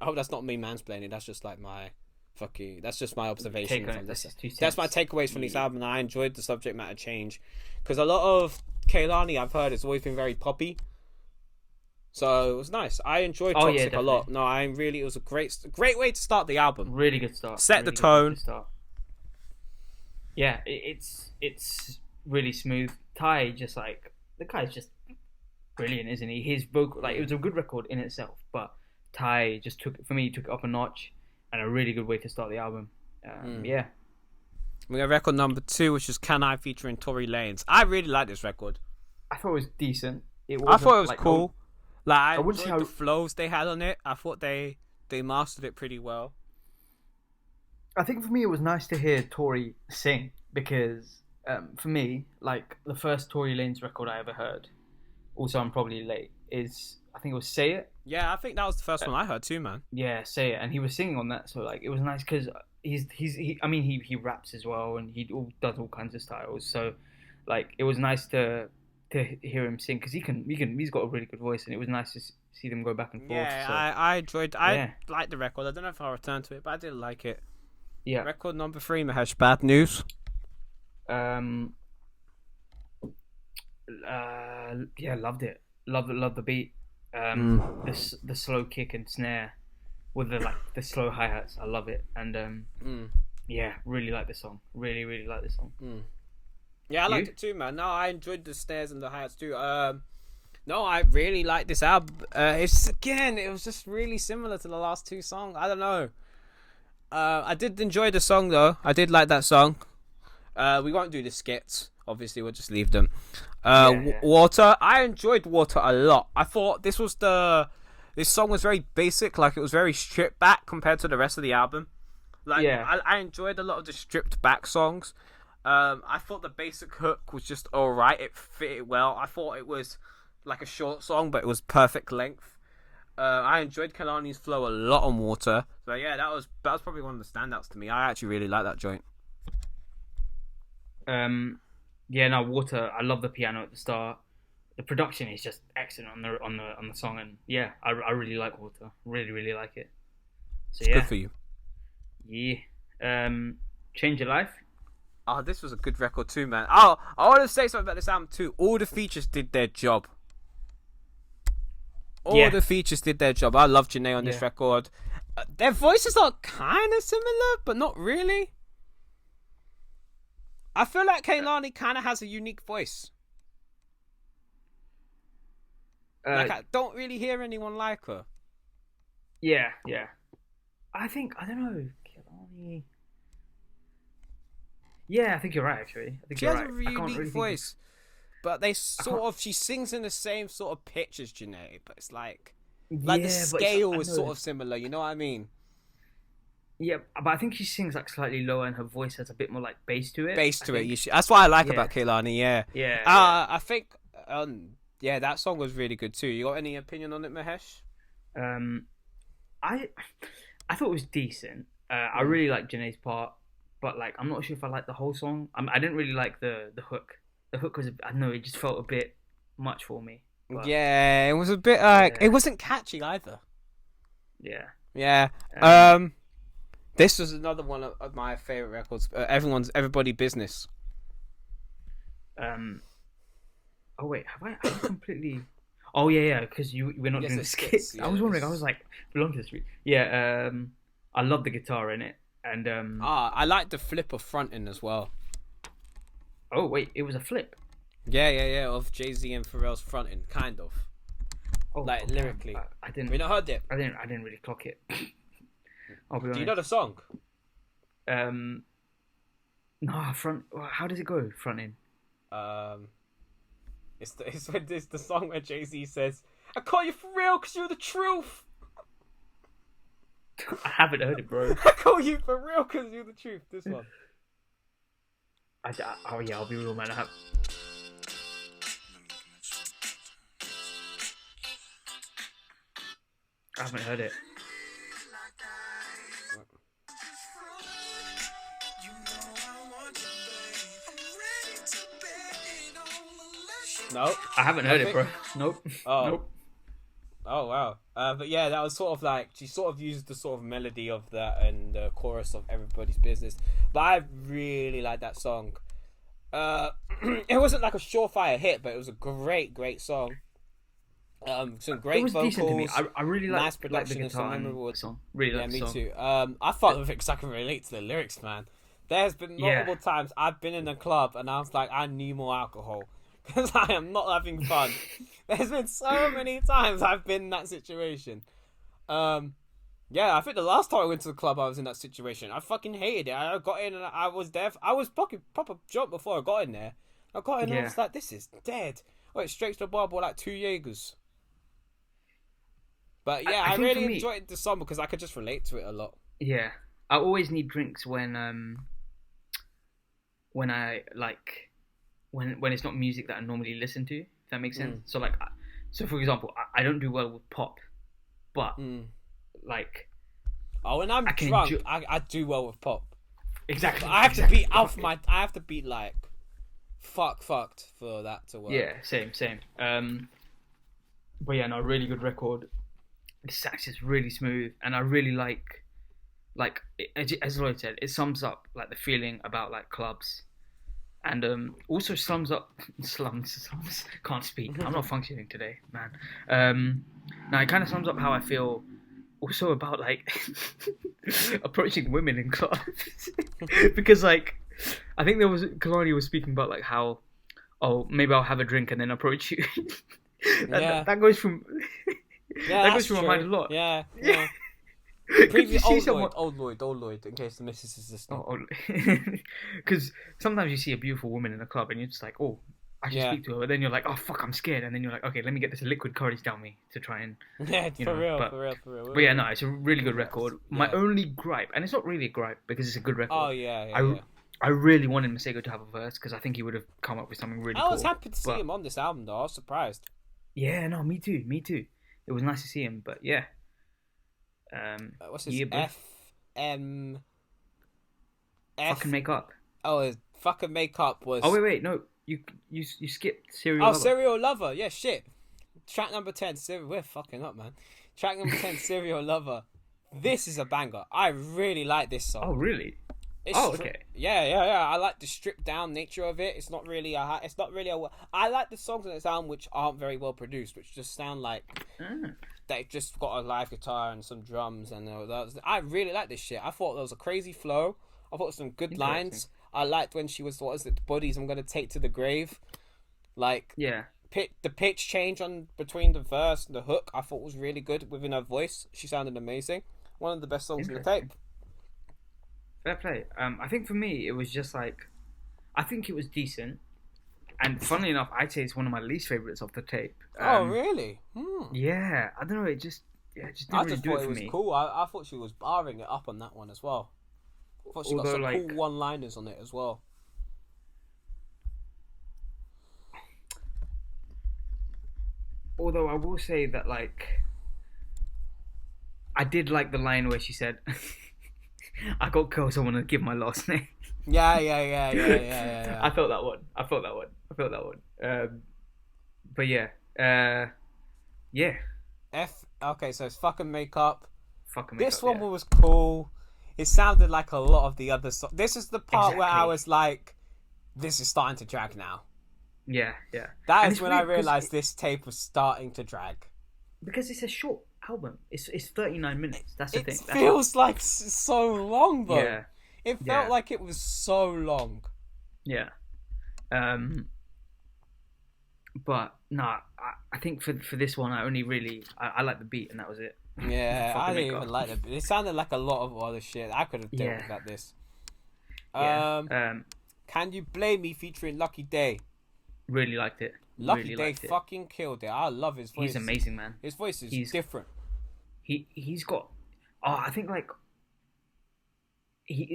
I hope that's not me mansplaining. That's just like my Fuck you. That's just my observation from this. That's That's my takeaways from this album. I enjoyed the subject matter change because a lot of Kehlani I've heard has always been very poppy. So it was nice. I enjoyed Toxic a lot. No, it was a great way to start the album. Really good start. Set the tone. Yeah, it's really smooth. Ty just like the guy's just brilliant, isn't he? His vocal, like, it was a good record in itself, but Ty just took it up a notch, and a really good way to start the album. Yeah. We got record number 2, which is Can I, featuring Tory Lanez. I really like this record. I thought it was decent. I thought it was cool. I enjoyed the flows they had on it. I thought they mastered it pretty well. I think for me it was nice to hear Tory sing because for me, like, the first Tory Lanez record I ever heard, also I'm probably late, I think it was Say It. Yeah, I think that was the first one I heard too, man. Yeah, Say It, and he was singing on that, so like it was nice because he raps as well, and he does all kinds of styles. So like it was nice to hear him sing because he's got a really good voice, and it was nice to see them go back and forth. Yeah, so, I enjoyed. I liked the record. I don't know if I'll return to it, but I did like it. Yeah. Record number 3, Mahesh. Bad News. Yeah, loved it. Loved the beat. The slow kick and snare with the slow hi-hats. I love it. And yeah, really like the song. Really like the song. Yeah, I liked it too, man. No, I enjoyed the snares and the hi-hats too. No, I really like this album. It was just really similar to the last 2 songs. I don't know. I did enjoy the song though. I did like that song. We won't do the skits. Obviously, we'll just leave them. Water. I enjoyed Water a lot. I thought this song was very basic. Like, it was very stripped back compared to the rest of the album. Like, I enjoyed a lot of the stripped back songs. I thought the basic hook was just alright. It fitted well. I thought it was like a short song, but it was perfect length. I enjoyed Kehlani's flow a lot on Water. So yeah, that was probably one of the standouts to me. I actually really like that joint. Yeah, no, Water. I love the piano at the start. The production is just excellent on the song, and yeah, I really like Water. Really like it. So it's good for you. Yeah. Change Your Life. Oh, this was a good record too, man. Oh, I want to say something about this album too. All the features did their job. All the features did their job. I love Janae on this record. Their voices are kind of similar, but not really. I feel like Kehlani kind of has a unique voice. Like, I don't really hear anyone like her. Yeah. I don't know, Kehlani. Yeah, I think you're right, actually. I think she has a really unique voice. But she sings in the same sort of pitch as Janae, but it's like the scale is sort of similar, you know what I mean? Yeah, but I think she sings like slightly lower, and her voice has a bit more like bass to it. That's what I like about Kehlani. Yeah. I think that song was really good too. You got any opinion on it, Mahesh? I thought it was decent. I really liked Janae's part, but like I'm not sure if I like the whole song. I didn't really like the hook. The hook was, I don't know, it just felt a bit much for me. But, yeah, it was a bit like it wasn't catchy either. Yeah. This was another one of my favorite records. Everybody Business. Oh wait, have I completely? Oh yeah, because we're not doing the skits. I was wondering. I was like, belong to this week. Yeah. I love the guitar in it, and I like the flip of fronting as well. Oh wait, it was a flip. Yeah, of Jay-Z and Pharrell's fronting, kind of. Oh, like lyrically. I didn't. We not heard it. I didn't really clock it. I'll be honest. Do you know the song? No, front. How does it go? Fronting. It's the song where Jay-Z says, "I call you for real because you're the truth." I haven't heard it, bro. I call you for real because you're the truth. This one. Oh yeah, I'll be real, man. I haven't heard it. No, I haven't heard it, bro. Nope. Oh. Nope. Oh wow. But yeah, that was sort of like she sort of used the sort of melody of that and the chorus of Everybody's Business. But I really like that song. It wasn't like a surefire hit, but it was a great song. Some great it was vocals. decent to me. I really nice like production the and some guitar memorable song. Really yeah, like the me song. too. I thought of it because I can relate to the lyrics, man. There's been multiple times I've been in a club and I was like, I need more alcohol because I am not having fun. There's been so many times I've been in that situation. Yeah, I think the last time I went to the club, I was in that situation. I fucking hated it. I got in and I was there. I was fucking proper drunk before I got in there. I got in and I was like, this is dead. Went straight to the bar, bought like 2 Jaegers. But yeah, I really enjoyed the song because I could just relate to it a lot. Yeah, I always need drinks when I like when it's not music that I normally listen to. If that makes sense. So like, so for example, I don't do well with pop, but like, when I'm drunk, I do well with pop. Exactly. But I have to beat off my. I have to beat like fucked for that to work. Yeah, same. But yeah, no, really good record. The sax is really smooth, and I really like as Lloyd said, it sums up like the feeling about like clubs, and also slums. Can't speak. I'm not functioning today, man. Now it kind of sums up how I feel. Also about like approaching women in clubs, because like I think Kehlani was speaking about like how, oh, maybe I'll have a drink and then approach you. that goes from. Yeah, that goes through my mind a lot. Yeah. Previous old Lloyd, in case the missus is listening. Because sometimes you see a beautiful woman in a club and you're just like, oh, I should speak to her. But then you're like, oh fuck, I'm scared. And then you're like, okay, let me get this liquid courage down me to try and. Yeah, for real. But yeah, no, it's a really good record. My only gripe, and it's not really a gripe because it's a good record. Oh yeah. I really wanted Massego to have a verse because I think he would have come up with something really cool. I was happy to see him on this album though. I was surprised. Yeah, no, me too. It was nice to see him, but yeah. What's his FM? Fucking Make Up. Oh, Fucking Make Up was. Oh wait, no, you skipped Serial Lover. Oh, Serial Lover. Yeah, shit. Track number 10. We're fucking up, man. Track number 10, Serial Lover. This is a banger. I really like this song. Oh really? Okay. Yeah. I like the stripped down nature of it. It's not really I like the songs on this album which aren't very well produced, which just sound like they've just got a live guitar and some drums and I really like this shit. I thought there was a crazy flow. I thought some good lines. I liked when she was, what is it, the bodies I'm gonna take to the grave. Like the pitch change on between the verse and the hook I thought was really good within her voice. She sounded amazing. One of the best songs in the tape. Fair play. I think for me, it was just like, I think it was decent, and funnily enough, I'd say it's one of my least favorites of the tape. Oh really? Yeah, I don't know. It just didn't really do it for me. It was cool. I thought she was barring it up on that one as well. I thought she got some cool one-liners on it as well. Although I will say that like, I did like the line where she said. I got girls I want to give my last name. Yeah. I felt that one. But yeah. Okay, so it's Fucking Make Up. This one was cool. It sounded like a lot of the other songs. This is the part where I was like, this is starting to drag now. Yeah. That is when I realised this tape was starting to drag. Because it's a short album. It's 39 minutes. That's the thing. It feels like so long though. Yeah. It felt like it was so long. Yeah. But nah, I think for this one I only really I like the beat and that was it. Yeah, I didn't even like it. It sounded like a lot of other shit. I could have dealt with this. Can You Blame Me featuring Lucky Day. Really liked it. Lucky Day fucking killed it. I love his voice. He's amazing, man. His voice is different. He's got. Oh, I think like.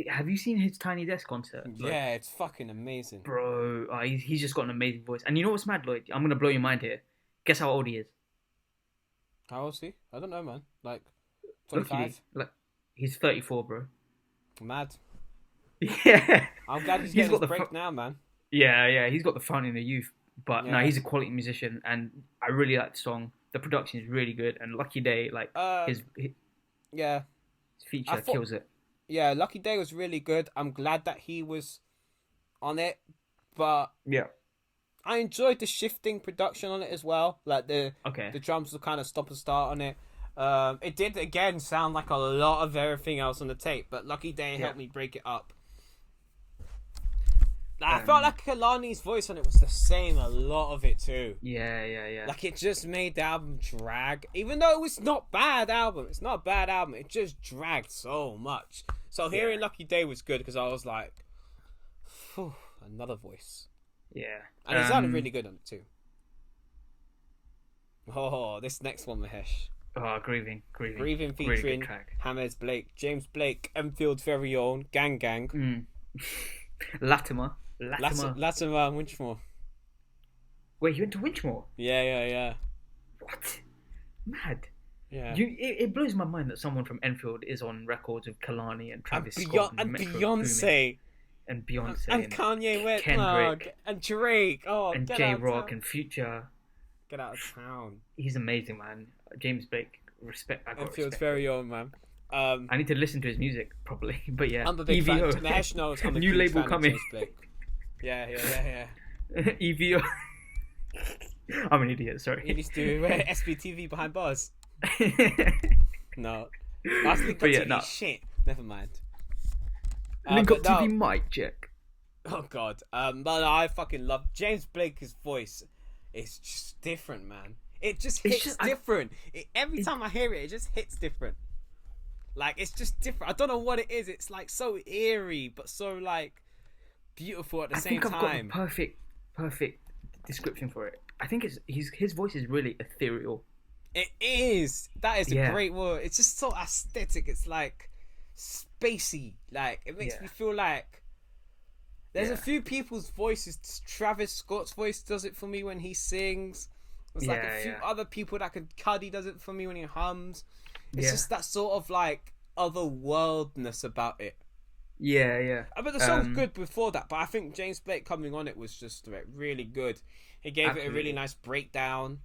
Have you seen his Tiny Desk concert? Yeah, it's fucking amazing, bro. He's just got an amazing voice, and you know what's mad, Lloyd? I'm gonna blow your mind here. Guess how old he is? How old is he? I don't know, man. Like 25. Like he's 34, bro. Mad. Yeah. I'm glad he's getting his break now, man. Yeah. He's got the fountain of youth, but no, he's a quality musician, and I really like the song. the production is really good, and Lucky Day, like his feature kills it. Yeah, Lucky Day was really good. I'm glad that he was on it, but I enjoyed the shifting production on it as well. Like the drums were kind of stop and start on it. It did again sound like a lot of everything else on the tape, but Lucky Day helped me break it up. I felt like Kehlani's voice on it was the same a lot of it too. Yeah. Like it just made the album drag, even though it was not bad album. It's not a bad album. It just dragged so much. So hearing Lucky Day was good because I was like, phew, another voice. Yeah, and it sounded really good on it too. Oh, this next one, Mahesh. Oh, Grieving featuring really James Blake, Enfield's very own, Gang. Latimer and Winchmore. Wait, you went to Winchmore? Yeah. What? Mad. Yeah. It blows my mind that someone from Enfield is on records with Kehlani and Travis Scott and Beyonce. And Beyonce and Kanye West and Drake. Oh, and J-Rock and Future. Get out of town. He's amazing, man. James Blake, respect. Enfield's very own, man. I need to listen to his music properly, but yeah. I'm a big EVO. fan. Mahesh knows I'm a new big label fan coming. Of James Blake. Yeah. EVO. I'm an idiot. Sorry. He needs to wear SBTV behind bars. No. Last Link Up TV shit. Never mind. Link Up TV mic check. Oh god. But I fucking love James Blake's voice. It's just different, man. It just hits different. Every time I hear it, it just hits different. Like it's just different. I don't know what it is. It's like so eerie, but so like beautiful at the same time. I think I've got the perfect description for it. I think his voice is really ethereal. It is. That is a great word. It's just so aesthetic. It's like spacey. Like it makes me feel like there's a few people's voices. Travis Scott's voice does it for me when he sings. There's like a few other people that could. Cuddy does it for me when he hums. It's just that sort of like otherworldness about it. Yeah. But the song's good before that. But I think James Blake coming on it was just really good. He gave it a really nice breakdown.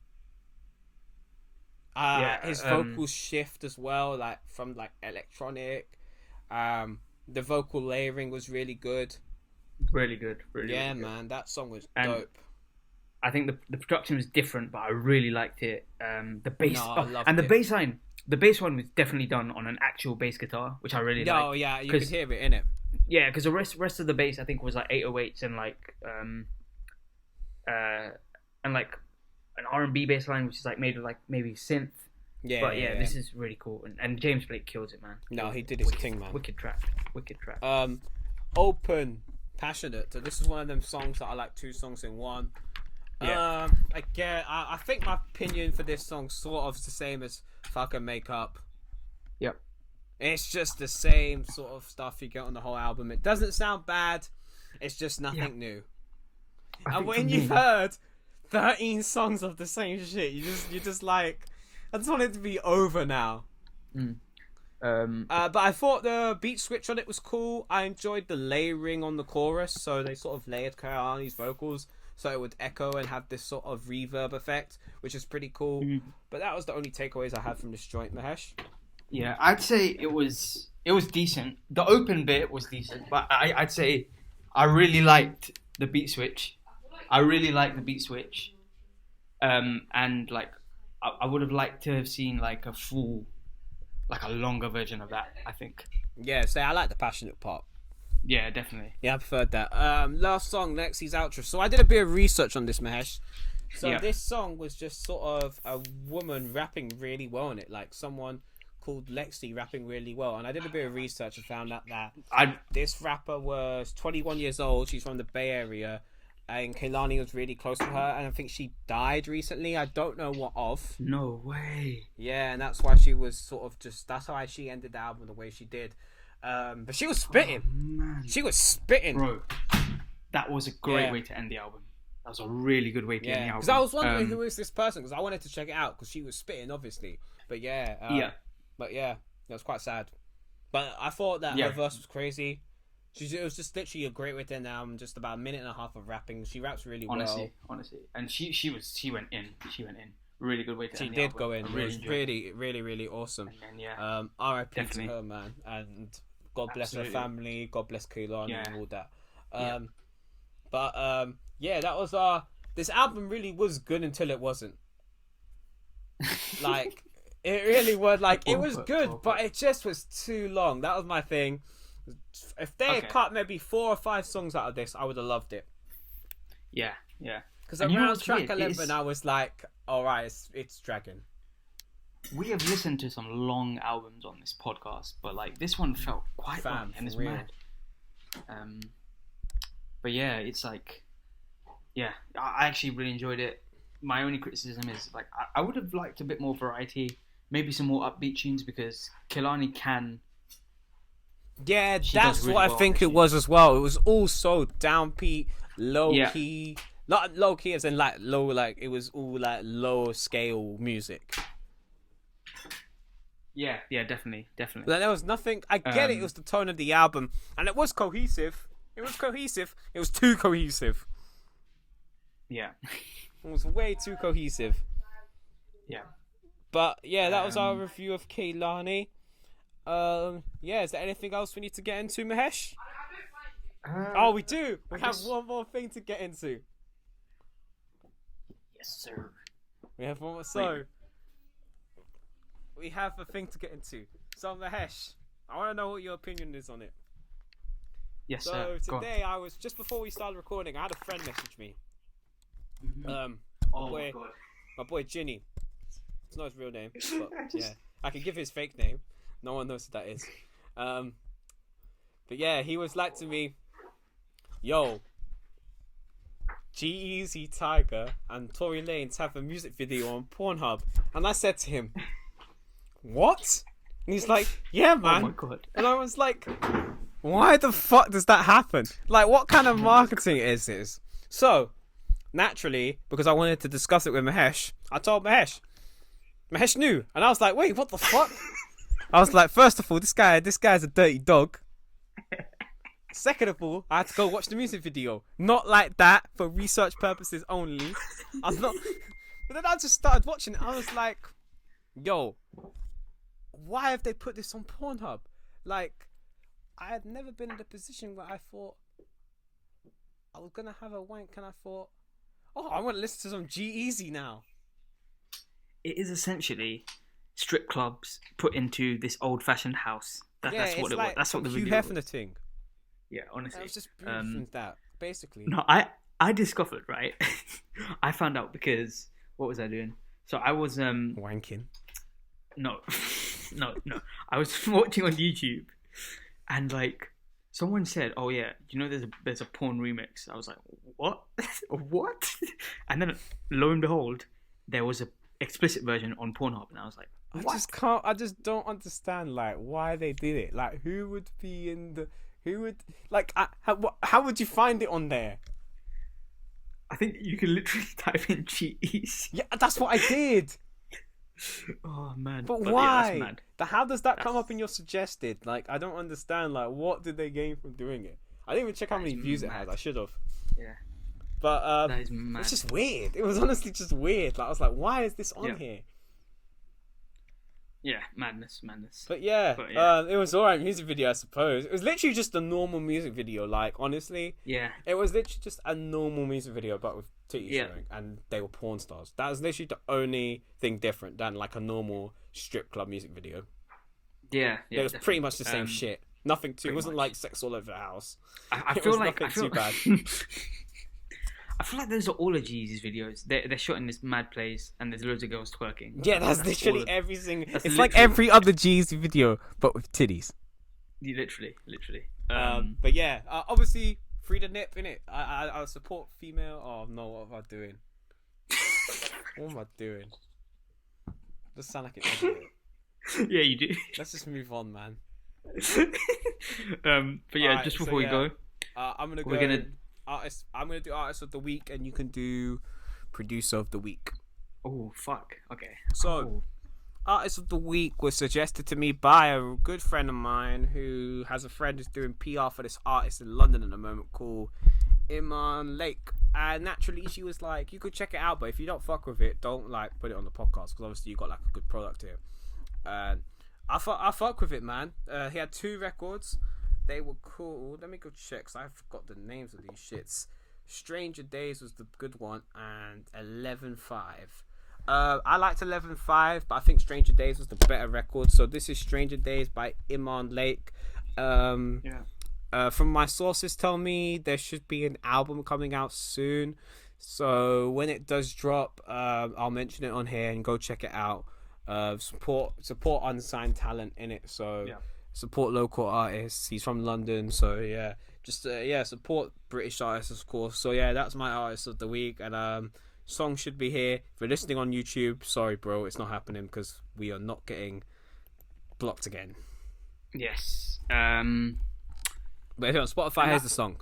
His vocals shift as well, like from like electronic. The vocal layering was really good. Really good. Really good. Man, that song was dope. I think the production was different, but I really liked it. The bass and the bass line. The bass one was definitely done on an actual bass guitar, which I really liked. Oh yeah, you could hear it in it. Yeah, because the rest of the bass I think was like 808s and like an R&B bass line, which is like made of like maybe synth. Yeah, this is really cool, and James Blake kills it, man. No, he did his thing, man. Wicked track. Open, Passionate. So this is one of them songs that I like 2 songs in one. Yeah. I think my opinion for this song sort of is the same as Fucking Make Up. Yep. It's just the same sort of stuff you get on the whole album. It doesn't sound bad. It's just nothing new. And when you've heard 13 songs of the same shit, you just like, I just want it to be over now. But I thought the beat switch on it was cool. I enjoyed the layering on the chorus, so they sort of layered Kehlani's vocals so it would echo and have this sort of reverb effect, which is pretty cool. But that was the only takeaways I had from this joint, Mahesh. Yeah, I'd say it was decent. The open bit was decent, but I'd say I really liked the beat switch. And like I would have liked to have seen like a full, like a longer version of that, I think. Yeah, so I like the passionate part. Yeah, definitely. Yeah, I preferred that. Last song, Lexi's outro. So I did a bit of research on this, Mahesh. So this song was just sort of a woman rapping really well on it, like someone called Lexi rapping really well. And I did a bit of research and found out that this rapper was 21 years old. She's from the Bay Area. And Kehlani was really close to her, and I think she died recently. I don't know what of. No way. Yeah, and that's why she was sort of that's why she ended the album the way she did. But she was spitting. Oh, man. She was spitting. Bro, that was a great way to end the album. That was a really good way to end the album. Because I was wondering who is this person, because I wanted to check it out, because she was spitting, obviously. But But it was quite sad. But I thought that her verse was crazy. It was just literally a great way to end the album. Just about a minute and a half of rapping. She raps really well. Honestly, and she went in. really good way to. She end did the go album. in. It was really awesome. And yeah, R.I.P. definitely. to her, man, and God bless Absolutely. her family. God bless Kehlani and all that. Yeah. But yeah, that was this album really was good until it wasn't. Like, it really was, like, it was good, but it just was too long. That was my thing. If they had cut maybe 4 or 5 songs out of this, I would have loved it. Yeah. Because around track 11, I was like, alright, it's dragging. We have listened to some long albums on this podcast, but like this one felt quite long, and it's mad. But yeah, it's like, yeah, I actually really enjoyed it. My only criticism is like I would have liked a bit more variety, maybe some more upbeat tunes, because Kehlani can. Yeah, that's really what I think it was as well. It was all so downbeat, low key. Not low key as in like low, like it was all like low scale music. Yeah, definitely. Like, there was nothing. I get it. It was the tone of the album, and it was cohesive. It was too cohesive. Yeah. It was way too cohesive. Yeah. But yeah, that was our review of Kehlani. Yeah, is there anything else we need to get into, Mahesh? We do. We have one more thing to get into. Yes, sir. We have one more. So, we have a thing to get into. So, Mahesh, I want to know what your opinion is on it. Yes, sir. So today, I was just before we started recording, I had a friend message me. My boy Ginny. It's not his real name, but yeah, I can give his fake name. No one knows who that is. But yeah, he was like to me, "Yo, G-Eazy, Tiger, and Tory Lanez have a music video on Pornhub," and I said to him, "What?" And he's like, "Yeah, man." Oh my god! And I was like, "Why the fuck does that happen? Like, what kind of marketing is this?" So, naturally, because I wanted to discuss it with Mahesh, I told Mahesh. Mahesh knew, and I was like, "Wait, what the fuck?" I was like, first of all, this guy's a dirty dog. Second of all, I had to go watch the music video. Not like that, for research purposes only. I was not. But then I just started watching it. I was like, yo, why have they put this on Pornhub? Like, I had never been in a position where I thought I was going to have a wank, and I thought, oh, I want to listen to some G-Eazy now. It is essentially strip clubs put into this old-fashioned house. That's what it was. That's what the video was. Thing. Yeah, honestly. It was just beautiful that, basically. No, I discovered, right? I found out because, what was I doing? So I was... wanking. No. I was watching on YouTube, and like, someone said, oh yeah, you know there's a porn remix. I was like, what? What? And then, lo and behold, there was a explicit version on Pornhub, and I was like, what? I just don't understand, like, why they did it. Like, who would be in the... Who would... Like, how would you find it on there? I think you can literally type in G-Eazy. Yeah, that's what I did. Oh, man. But why? Yeah, how does that come up in your suggested? Like, I don't understand. Like, what did they gain from doing it? I didn't even check how many views it has. I should have. Yeah. But, that is mad. It's just weird. It was honestly just weird. Like, I was like, why is this on here? Yeah, madness. But yeah, it was alright music video, I suppose. It was literally just a normal music video, like, honestly. Yeah. It was literally just a normal music video, but with titties showing, and they were porn stars. That was literally the only thing different than, like, a normal strip club music video. Yeah. It was pretty much the same shit. Nothing too... It wasn't like sex all over the house. I feel like... too bad. I feel like those are all of G-Eazy's videos. They're shot in this mad place, and there's loads of girls twerking. Yeah, that's literally every single... It's like every other G-Eazy video, but with titties. Literally. But yeah, obviously, free the nip, innit? I support female... Oh, no, what am I doing? What am I doing? Just sound like an idiot. Yeah, you do. Let's just move on, man. But yeah, just before we go... I'm gonna do artist of the week, and you can do producer of the week. Oh fuck! Okay. So, artist of the week was suggested to me by a good friend of mine who has a friend who's doing PR for this artist in London at the moment called Iman Lake. And naturally, she was like, you could check it out, but if you don't fuck with it, don't like put it on the podcast, because obviously you got like a good product here. And I fuck with it, man. He had 2 records. They were called, let me go check, because I forgot the names of these shits. Stranger Days was the good one, and 11-5. I liked 11-5, but I think Stranger Days was the better record. So this is Stranger Days by Iman Lake. From my sources tell me there should be an album coming out soon. So when it does drop, I'll mention it on here and go check it out. Support unsigned talent in it. So support local artists. He's from London, so yeah. Just support British artists, of course. So yeah, that's my artist of the week, and song should be here. If you're listening on YouTube, sorry bro, it's not happening because we are not getting blocked again. Yes. But if you're on Spotify, here's the song.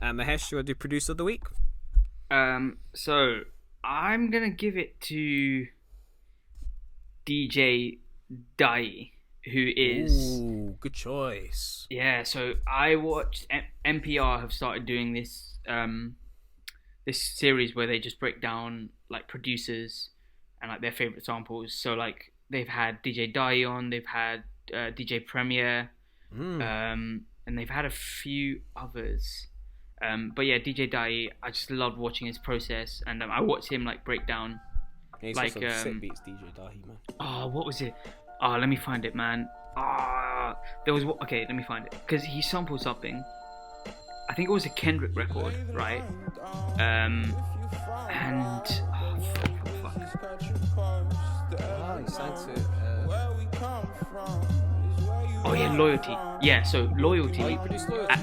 Mahesh, you want to do producer of the week? So I'm gonna give it to DJ Dai, who is good choice. Yeah, so I watched NPR have started doing this this series where they just break down like producers and like their favorite samples. So like they've had DJ Dai on, they've had DJ Premier, and they've had a few others. But yeah, DJ Dai, I just loved watching his process, and I watched him like break down. Yeah, he's like sick beats, DJ Dai, man. Oh, what was it? Oh, let me find it, man. There was okay. Let me find it because he sampled something. I think it was a Kendrick record, right? And fuck. He sang to. Oh yeah, Loyalty. Yeah, so Loyalty. Oh, he produced Loyalty.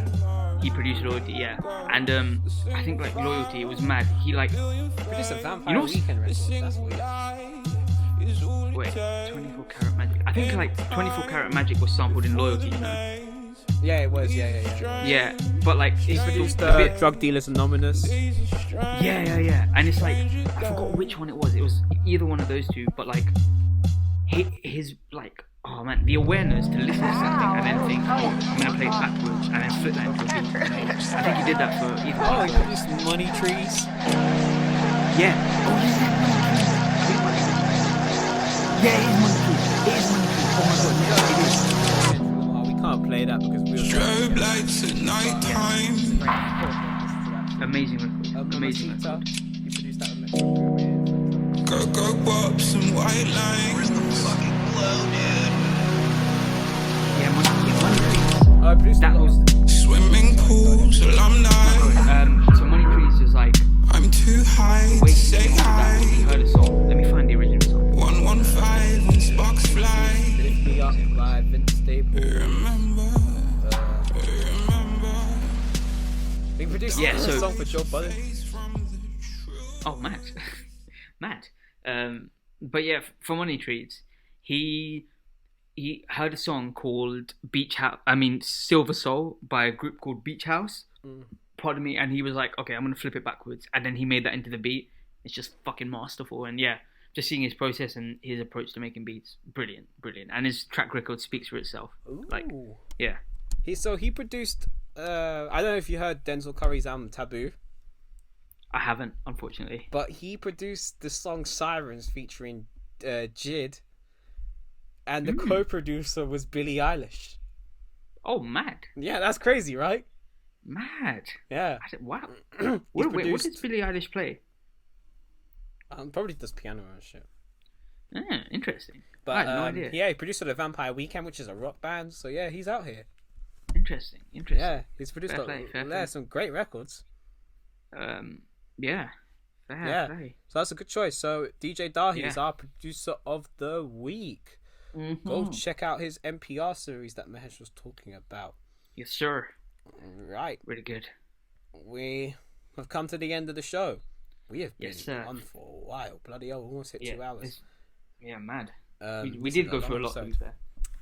He produced Loyalty, yeah. And I think like Loyalty, it was mad. He like produced a Vampire Weekend record. That's weird. Wait, 24 Karat Magic. I think like 24 Karat Magic was sampled in Loyalty, you know? Yeah, it was. Yeah. Yeah, but like he produced Drug Dealers Anonymous. Yeah. And it's like I forgot which one it was. It was either one of those two, but like his like. Oh man, the awareness to listen to something and then think, I'm gonna play it backwards and then flip that into a beat. I think he did that for either. Oh, he produced Money Trees. Yeah. Oh yeah, it is Money Trees. Oh my god, yeah, it is. Oh, we can't play that because we were strobe lights at night time. Amazing record. Amazing record. He produced that with Go bops and white lines. Where's the fucking glow, dude? Yeah, Money Trees. that was Swimming pools, alumni. So Money Trees is like. I'm too high to say hi. You heard a song. Let me find the original song. 115 and sparks fly. Lift Me Up by Vince Staples. Remember. He produced a song for Joe Budden. Oh, mad. But yeah, for Money Trees, he heard a song called Silver Soul by a group called Beach House. Pardon me, and he was like, okay, I'm gonna flip it backwards, and then he made that into the beat. It's just fucking masterful, and yeah, just seeing his process and his approach to making beats, brilliant, and his track record speaks for itself. Ooh. Like, yeah. He produced. I don't know if you heard Denzel Curry's album Taboo. I haven't, unfortunately. But he produced the song Sirens featuring Jid, and the co-producer was Billie Eilish. Oh, mad! Yeah, that's crazy, right? Mad. Yeah. Wow. What does Billie Eilish play? Probably does piano and shit. Interesting. But I had no idea. Yeah, he produced the Vampire Weekend, which is a rock band. So yeah, he's out here. Interesting. Yeah, he's produced Fair play. some great records. Yeah. Fair play. So that's a good choice. So DJ Dahi is our producer of the week. Mm-hmm. Go check out his NPR series that Mahesh was talking about. Yes, sir. Right. Really good. We have come to the end of the show. We have been Yes, sir. on for a while. Bloody hell, we almost hit 2 hours. Mad. We This did is go a through a long lot, to be episode.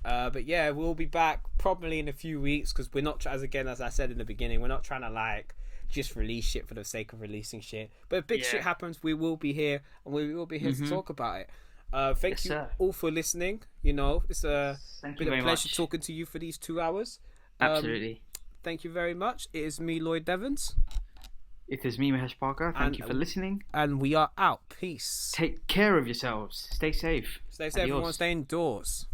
fair. But yeah, we'll be back probably in a few weeks because we're not, as I said in the beginning, we're not trying to like just release shit for the sake of releasing shit. But if big shit happens, we will be here and we will be here to talk about it. Thank you all for listening. You know, it's been a pleasure talking to you for these 2 hours. Absolutely. Thank you very much. It is me, Lloyd Devons. It is me, Mahesh Parker. Thank you for listening. And we are out. Peace. Take care of yourselves. Stay safe. Stay safe, everyone. Stay indoors.